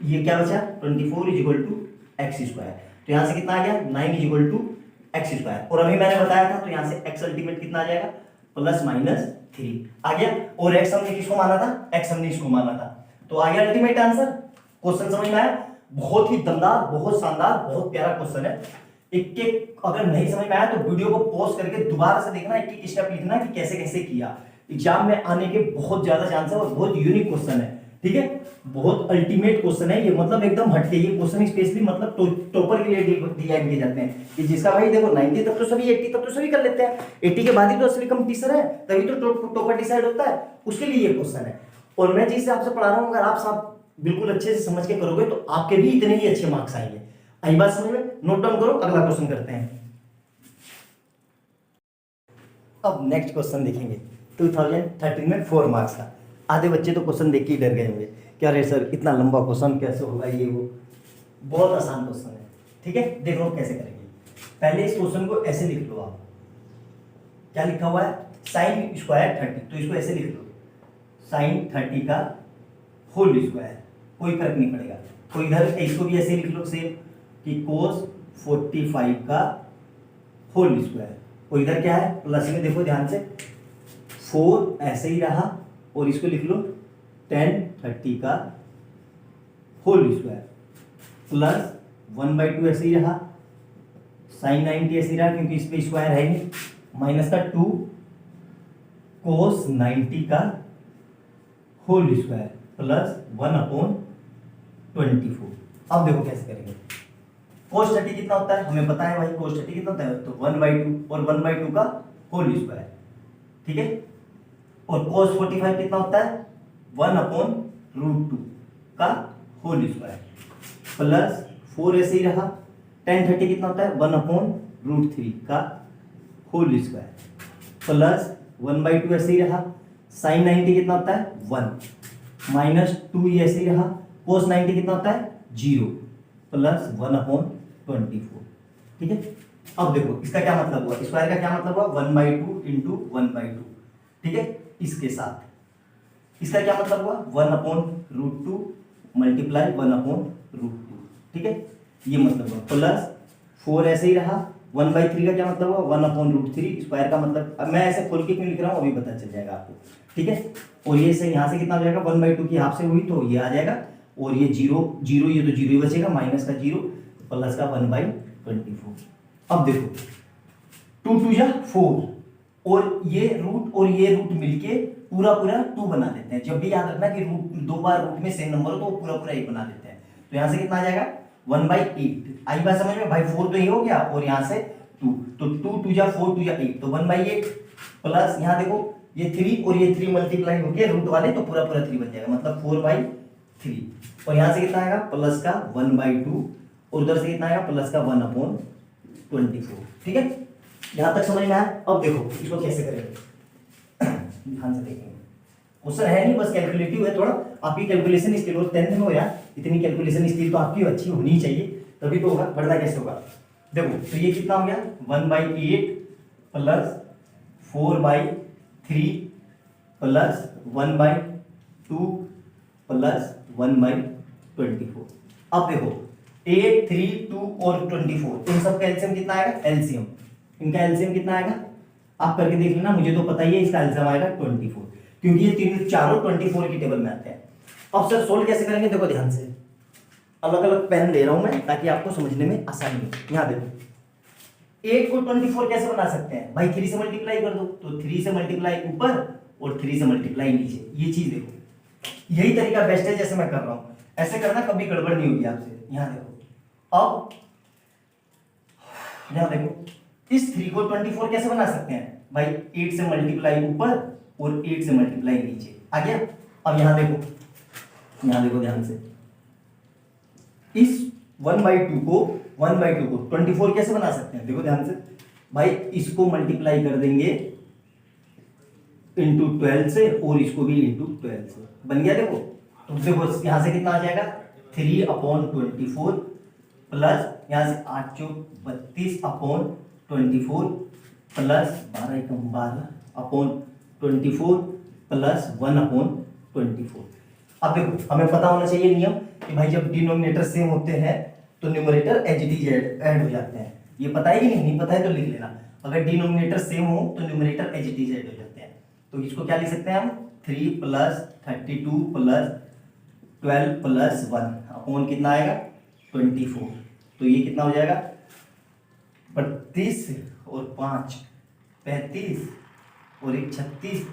ये क्या बचा 24 is equal to X square. तो यहां से कितना आ गया 9 is equal to X square, और अभी मैंने बताया था, तो यहां से एक्स अल्टीमेट कितना आ जाएगा प्लस माइनस 3 आ गया, और एक्स हमने किसको माना था, एक्स हमने इसको माना था, तो आ गया अल्टीमेट आंसर। क्वेश्चन समझ में आया, बहुत ही दमदार, बहुत शानदार, बहुत प्यारा क्वेश्चन है। एक एक अगर नहीं समझ में आया तो वीडियो को पॉज करके दोबारा से देखना, एक एक स्टेप लिखना कि कैसे कैसे किया। एग्जाम में आने के बहुत ज्यादा चांस है, और बहुत यूनिक क्वेश्चन है, ठीक है, बहुत अल्टीमेट क्वेश्चन है ये, मतलब एकदम हटके। ये क्वेश्चन स्पेशली मतलब टॉपर के लिए डिजाइन किए जाते हैं, कि जिसका भाई देखो 90 तक तो सभी, 80 तक तो सभी कर लेते हैं, 80 के बाद ही तो असली कंपटीशन है, तभी तो टॉपर डिसाइड होता है, उसके लिए ये क्वेश्चन है। और मैं जिससे आपसे पढ़ा रहा हूँ, अगर आप सब बिल्कुल अच्छे से समझ के करोगे तो आपके भी इतने ही अच्छे मार्क्स आएंगे। आई बात समझ में, नोट डाउन करो, अगला क्वेश्चन करते हैं। अब नेक्स्ट क्वेश्चन देखेंगे 2013 में 4 मार्क्स का। आधे बच्चे तो क्वेश्चन देख के ही डर गए होंगे, क्या रे सर इतना लंबा क्वेश्चन कैसे होगा, ये वो। बहुत आसान क्वेश्चन है, ठीक है, देख लो कैसे करेंगे। पहले इस क्वेश्चन को ऐसे लिख लो आप, क्या लिखा हुआ है साइन स्क्वायर 30, तो इसको ऐसे लिख लो साइन 30 का होल स्क्वायर, कोई फर्क नहीं पड़ेगा। तो इधर इसको भी ऐसे लिख लो सेम, कि cos 45 का होल स्क्वायर, और इधर क्या है प्लस में, देखो ध्यान से 4 ऐसे ही रहा, और इसको लिख लो tan 30 का होल स्क्वायर प्लस 1/2 ऐसे ही रहा, साइन 90 ऐसे ही रहा क्योंकि इस पे स्क्वायर है नहीं, माइनस का 2 cos 90 का होल स्क्वायर प्लस 1/24। अब देखो कैसे करेंगे। cos 30 कितना होता है हमें पता है भाई, cos 30 कितना होता है, तो 1/2 और 1/2 का होल स्क्वायर, ठीक है। और cos 45 कितना होता है 1/√2 का होल स्क्वायर प्लस 4 ऐसे ही रहा, tan 30 कितना होता है 1/√3 का होल स्क्वायर प्लस 1/2 ऐसे ही रहा, साइन 90 कितना होता है 1, -2 ये ऐसे ही रहा, कोस 90 कितना होता है 0, प्लस 1/24। ठीक है, अब देखो इसका क्या मतलब हुआ, स्क्वायर का क्या मतलब हुआ 1/2 इंटू 1/2। ठीक है, इसके साथ इसका क्या मतलब हुआ 1/√2 मल्टीप्लाई 1/√2। ठीक है, ये मतलब हुआ, प्लस 4 ऐसे ही रहा, 1/3 का क्या मतलब हुआ 1/√3। स्क्वायर का मतलब, अब मैं ऐसे खोल के क्यों लिख रहा हूँ अभी पता चल जाएगा आपको। ठीक है, और ये से यहाँ से कितना हो जाएगा 1/2 की हाफ से हुई तो ये आ जाएगा, और ये 0 0 ये तो 0 ही बचेगा, माइनस का 0 प्लस का 1/24। अब देखो 2 2 जा 4, और ये रूट मिलके पूरा 2 बना देते हैं। जब भी याद रखना कि रूट 2 बार रूट में सेम नंबर हो तो वो पूरा 1 बना देते हैं। तो यहाँ से कितना आ जाएगा 1/8। आई बात समझ में भाई, 4 तो ये हो गया, और यहाँ से 2, तो 2 2 जा 4 2 जा 8, तो 1/8 प्लस यहाँ देखो ये 3 और ये 3 मल्टीप्लाई हो गया रूट वाले, तो पूरा 3 बन जाएगा, मतलब 4/3। और यहाँ से कितना आएगा प्लस का 1/2, और उधर से कितना आएगा प्लस का 1/24। ठीक है, यहां तक समझ में आया। अब देखो इसको कैसे करेंगे, ध्यान से देखेंगे। क्वेश्चन है नहीं, बस कैलकुलेटिव है थोड़ा, आपकी कैलकुलेशन स्किल और 10th में हो यार, इतनी कैलकुलेशन स्किल तो आपकी अच्छी होनी चाहिए, तभी तो होगा, वरना कैसे होगा। देखो तो ये कितना हो गया 1/8 प्लस 4/3 प्लस 1/2 प्लस 1/24। अब देखो 8 3 2 और 24, इन सब का एलसीएम कितना आएगा, एलसीएम इनका एलसीएम कितना आएगा आप करके देख लेना, मुझे तो पता ही है, इसका एलसीएम आएगा 24, क्योंकि ये तीनों चारों 24 की टेबल में आते हैं। अब सर सोल्व कैसे करेंगे, देखो ध्यान से, अलग अलग पेन दे रहा हूं मैं ताकि आपको समझने में आसानी हो। यहां देखो 8 को 24 कैसे बना सकते हैं भाई, 3 से मल्टीप्लाई कर दो, तो 3 से मल्टीप्लाई ऊपर और 3 से मल्टीप्लाई नीचे, ये चीज देखो, यही तरीका बेस्ट है जैसे मैं कर रहा हूं, ऐसे करना कभी गड़बड़ नहीं होगी आपसे। यहां देखो, अब यहां देखो इस 3 को 24 कैसे बना सकते हैं भाई, 8 से मल्टीप्लाई ऊपर और 8 से मल्टीप्लाई नीचे, आ गया। अब यहां देखो ध्यान से, इस 1/2 को 24 कैसे बना सकते हैं, देखो ध्यान से भाई, इसको मल्टीप्लाई कर देंगे इंटू 12 से, और इसको भी इंटू 12 से, बन गया। देखो तो देखो यहां से कितना आ जाएगा 3/24 प्लस यहाँ से 8 चौक 32/24 प्लस 12/24 प्लस 1/24। अब देखो हमें पता होना चाहिए नियम कि भाई जब डिनोमिनेटर सेम होते हैं तो numerator as it is add हो जाते हैं। ये पता है कि नहीं पता है तो लिख लेना, अगर डिनोमिनेटर सेम हो तो numerator as it is add हो जाते हैं। तो इसको क्या लिख सकते हैं हम 3 प्लस 32 प्लस 12 प्लस 1 अपॉन कितना आएगा 24। तो ये कितना हो जाएगा 32 और 5 35 और 1 36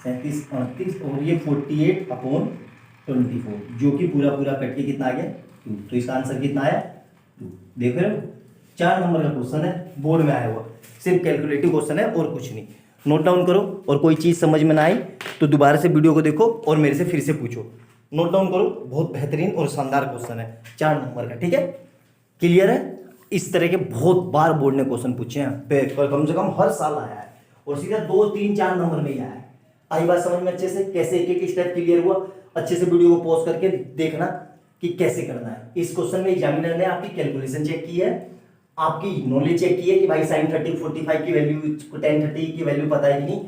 37 38 और ये 48/24, जो कि पूरा कट के कितना आ गया 2। तो इसका आंसर कितना आया 2। देख रहे हो 4 नंबर का क्वेश्चन है, बोर्ड में आया हुआ, सिर्फ कैलकुलेटिव क्वेश्चन है और कुछ नहीं। नोट डाउन करो, और कोई चीज़ समझ में ना आई तो दोबारा से वीडियो को देखो और मेरे से फिर से पूछो। नोट डाउन करो, बहुत बेहतरीन और शानदार क्वेश्चन है 4 नंबर का, ठीक है, क्लियर है। इस तरह के बहुत बार बोर्ड ने क्वेश्चन पूछे हैं, कम से कम हर साल आया है, और सीधा 2 3 4 नंबर में ही आया है। आई बात समझ में अच्छे से, कैसे एक एक स्टेप क्लियर हुआ। अच्छे से वीडियो को पॉज करके देखना कि कैसे करना है। इस क्वेश्चन में एग्जामिनर ने आपकी कैलकुलेशन चेक की है, आपकी नॉलेज चेक की है कि भाई sin 30 45 की वैल्यू, tan 30 की वैल्यू पता है कि नहीं,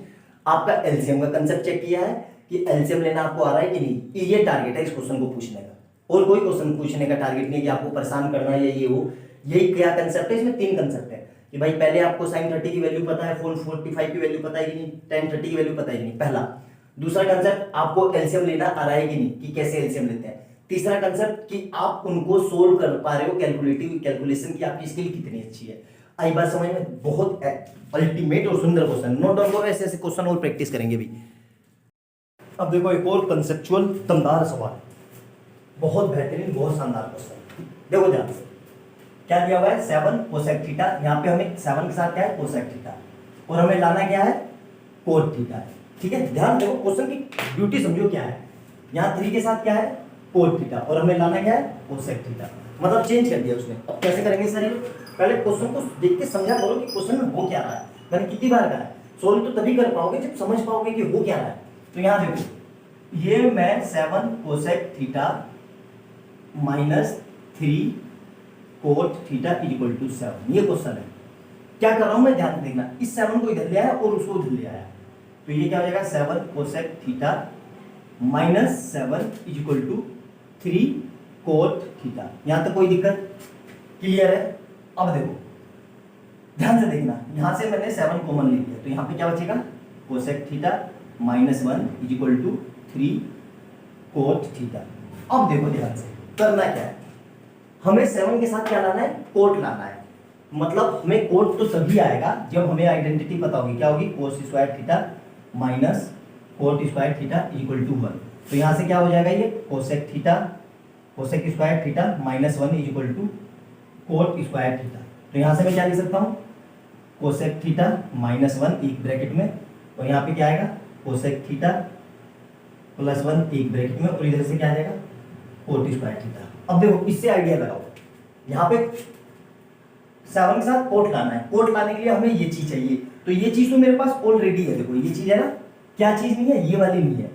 आपका एलसीएम का कंसेप्ट चेक किया है कि एलसीएम लेना आपको आ रहा है कि नहीं। ये टारगेट है इस क्वेश्चन को पूछने का, और कोई क्वेश्चन पूछने का टारगेट नहीं कि आपको परेशान करना है या ये हो। यही क्या कंसेप्ट है, इसमें 3 कंसेप्ट है कि भाई पहले आपको sin 30 की वैल्यू पता है, 45 की वैल्यू पता है कि नहीं, tan 30 की वैल्यू पता है कि नहीं, पहला। दूसरा कंसेप्ट आपको एलसीएम लेना आ रहा है कि नहीं, कि कैसे एलसीएम लेते हैं। तीसरा कंसेप्ट कि आप उनको सोल्व कर पा रहे हो, कैलकुलेटिव कैलकुलेशन की आपकी स्किल कितनी अच्छी है। आई बात समझ में, बहुत अल्टीमेट और सुंदर क्वेश्चन। नोट डाउन करो, ऐसे ऐसे क्वेश्चन और प्रैक्टिस करेंगे भी। अब देखो एक और कंसेप्चुअल दमदार सवाल, बहुत बेहतरीन बहुत शानदार क्वेश्चन। देखो ध्यान से, क्या दिया हुआ है 7 कोसेक थीटा, यहाँ पे हमें 7 के साथ क्या है कोसेक थीटा, और हमें लाना क्या है कोट थीटा है, ठीक है। ध्यान देखो क्वेश्चन की ब्यूटी समझो क्या है, यहाँ 3 के साथ क्या है कोट थीटा, और हमें लाना क्या है कोसेक थीटा, मतलब चेंज कर दिया उसने। अब कैसे करेंगे सर, पहले क्वेश्चन को देख के समझा करो कि क्वेश्चन में हो क्या रहा है, मैंने कितनी बार कहा है सोल्व तो तभी कर पाओगे जब समझ पाओगे कि हो क्या रहा है। तो यहां देखो, ये मैं 7 cosec theta minus 3 cot theta equal to 7, ये क्वेश्चन है। क्या कर रहा हूं मैं, ध्यान से देखना, इस 7 को इधर ले आया और उसको उधर ले आया, तो ये क्या हो जाएगा 7 cosec theta minus 7 equal to 3 cot theta. यहां तक कोई दिक्कत, क्लियर है? अब देखो ध्यान से देखना, यहां से मैंने 7 कॉमन ले लिया, तो यहां पे क्या बचेगा cosec theta minus 1 equal to 3 cot theta. अब देखो ध्यान से करना क्या है, हमें 7 के साथ क्या लाना है, कोट लाना है। मतलब हमें कोट तो तभी आएगा जब हमें आइडेंटिटी पता होगी, क्या होगी, cos square theta minus cot square theta equal to 1। तो यहां से क्या हो जाएगा, ये cosec theta cosec square theta minus 1 equal to cot square theta. तो यहां से मैं क्या लिख सकता हूं, कोसेक थीटा माइनस 1 एक ब्रैकेट में, और यहाँ पे क्या आएगा कोसेक थीटा प्लस 1 एक ब्रैकेट में, और इधर से क्या आ जाएगा कोट स्क्वायर थीटा। अब देखो इससे आइडिया लगाओ, यहाँ पे 7 के साथ कोट लाना है, कोट लाने के लिए हमें ये चीज चाहिए, तो ये चीज तो मेरे पास ऑलरेडी है। देखो ये चीज है ना, क्या चीज नहीं है, ये वाली नहीं है,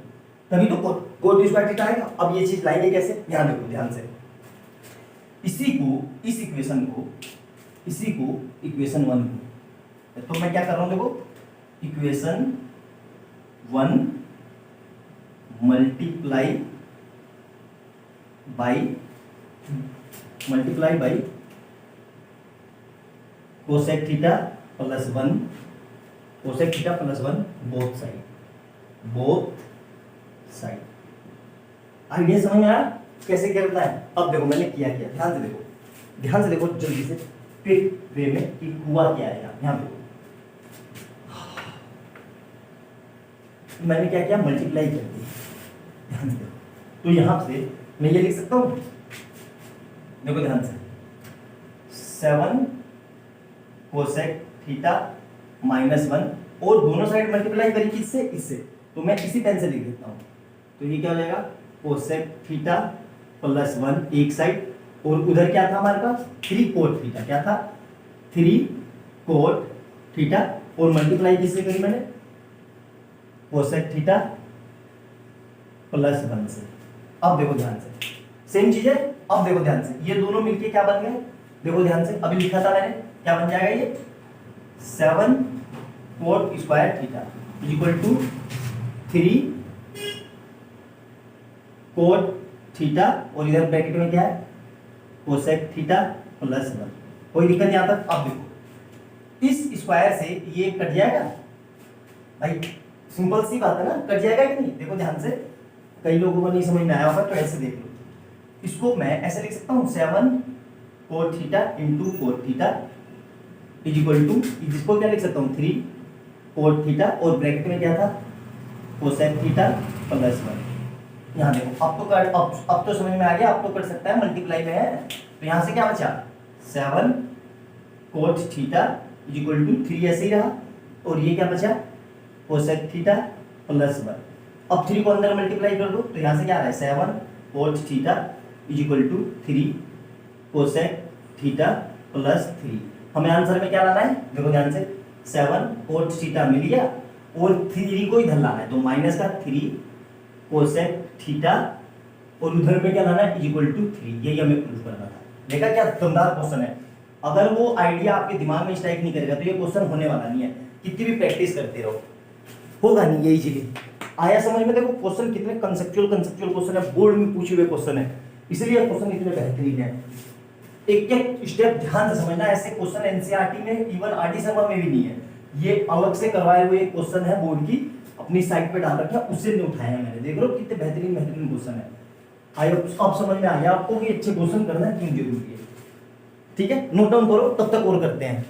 तभी तो कोट स्क्वायर थीटा आएगा। अब ये चीज लाएंगे कैसे, यहाँ देखो ध्यान से, इसी को इस इक्वेशन को इसी को इक्वेशन 1 को, तो मैं क्या कर रहा हूं, देखो equation 1 multiply by cosec theta plus 1 cosec theta plus 1 both side. Idea समझ में आया कैसे क्या करता है? अब देखो मैंने किया ध्यान से देखो जल्दी से क्विक वे में कि हुआ क्या है। यहाँ देखो मैंने क्या किया, मल्टीप्लाई कर दिया, ध्यान से देखो। तो यहां से मैं ये लिख सकता हूं, देखो ध्यान से, 7 कोसेक थीटा माइनस 1, और दोनों साइड मल्टीप्लाई करी किससे, इससे, तो मैं इसी पेन से लिख देता हूं। तो ये क्या हो जाएगा कोसेक थीटा प्लस 1 एक साइड, और उधर क्या था हमारे पास 3 कोट थीटा, क्या था 3 कोट थीटा, और मल्टीप्लाई किससे करी मैंने, कोसेक थीटा प्लस 1 से। अब देखो ध्यान से सेम चीज है, अब देखो ध्यान से, ये दोनों मिलके क्या बन गए, देखो ध्यान से, अभी लिखा था मैंने, क्या बन जाएगा ये 7 cot square theta equal to 3 cot theta, और इधर ब्रैकेट में क्या है कोसेक थीटा प्लस 1। कोई दिक्कत यहां तक? अब देखो इस स्क्वायर से ये कट जाएगा भाई, सिंपल सी बात है ना, कट जाएगा कि नहीं? देखो ध्यान से, कई लोगों को नहीं समझ में आया होगा, तो ऐसे देख लो, इसको मैं ऐसे लिख सकता हूं 7 cot theta into cot theta is equal to, इसको क्या लिख सकता हूं 3 कोट थीटा, और ब्रैकेट में क्या था कोसेक थीटा प्लस 1। यहाँ देखो अब तो समझ में आ गया, अब तो कर सकता है, मल्टीप्लाई में है। तो यहाँ से क्या बचा 7 cot theta is equal to 3 ऐसे ही रहा, और ये क्या बचा कोसेक थीटा प्लस 1। अब 3 को अंदर मल्टीप्लाई कर दो, तो यहाँ से क्या आ रहा है 7 cot theta is equal to 3 cosec theta plus 3। हमें आंसर में क्या लाना है, देखो ध्यान से, 7 कोट थीटा मिल गया, और 3 को इधर लाना है, तो माइनस का 3 कोसेक थीटा, और उधर में क्या लाना है इक्वल टू 3। यही हमें प्रूफ करना था। देखा क्या दमदार क्वेश्चन है। अगर वो आइडिया आपके दिमाग में स्ट्राइक नहीं करेगा तो ये क्वेश्चन होने वाला नहीं है, कितनी भी प्रैक्टिस करते रहो होगा नहीं। यही चीज आया समझ में? देखो क्वेश्चन कितने कंसेप्चुअल क्वेश्चन है, बोर्ड में पूछे हुए क्वेश्चन है, इसलिए क्वेश्चन इतने बेहतरीन है। एक एक स्टेप ध्यान से समझना, ऐसे क्वेश्चन एनसीईआरटी में, इवन आरटी शर्मा में भी नहीं है। ये अलग से करवाए हुए क्वेश्चन है, बोर्ड की अपनी साइट पे डाल रखा है, उससे नहीं उठाए हैं मैंने। देख लो कितने बेहतरीन क्वेश्चन है। आई अब समझ में आ गया आपको कि अच्छे क्वेश्चन करना क्यों जरूरी है। ठीक है, नोट डाउन करो, तब तक और करते हैं।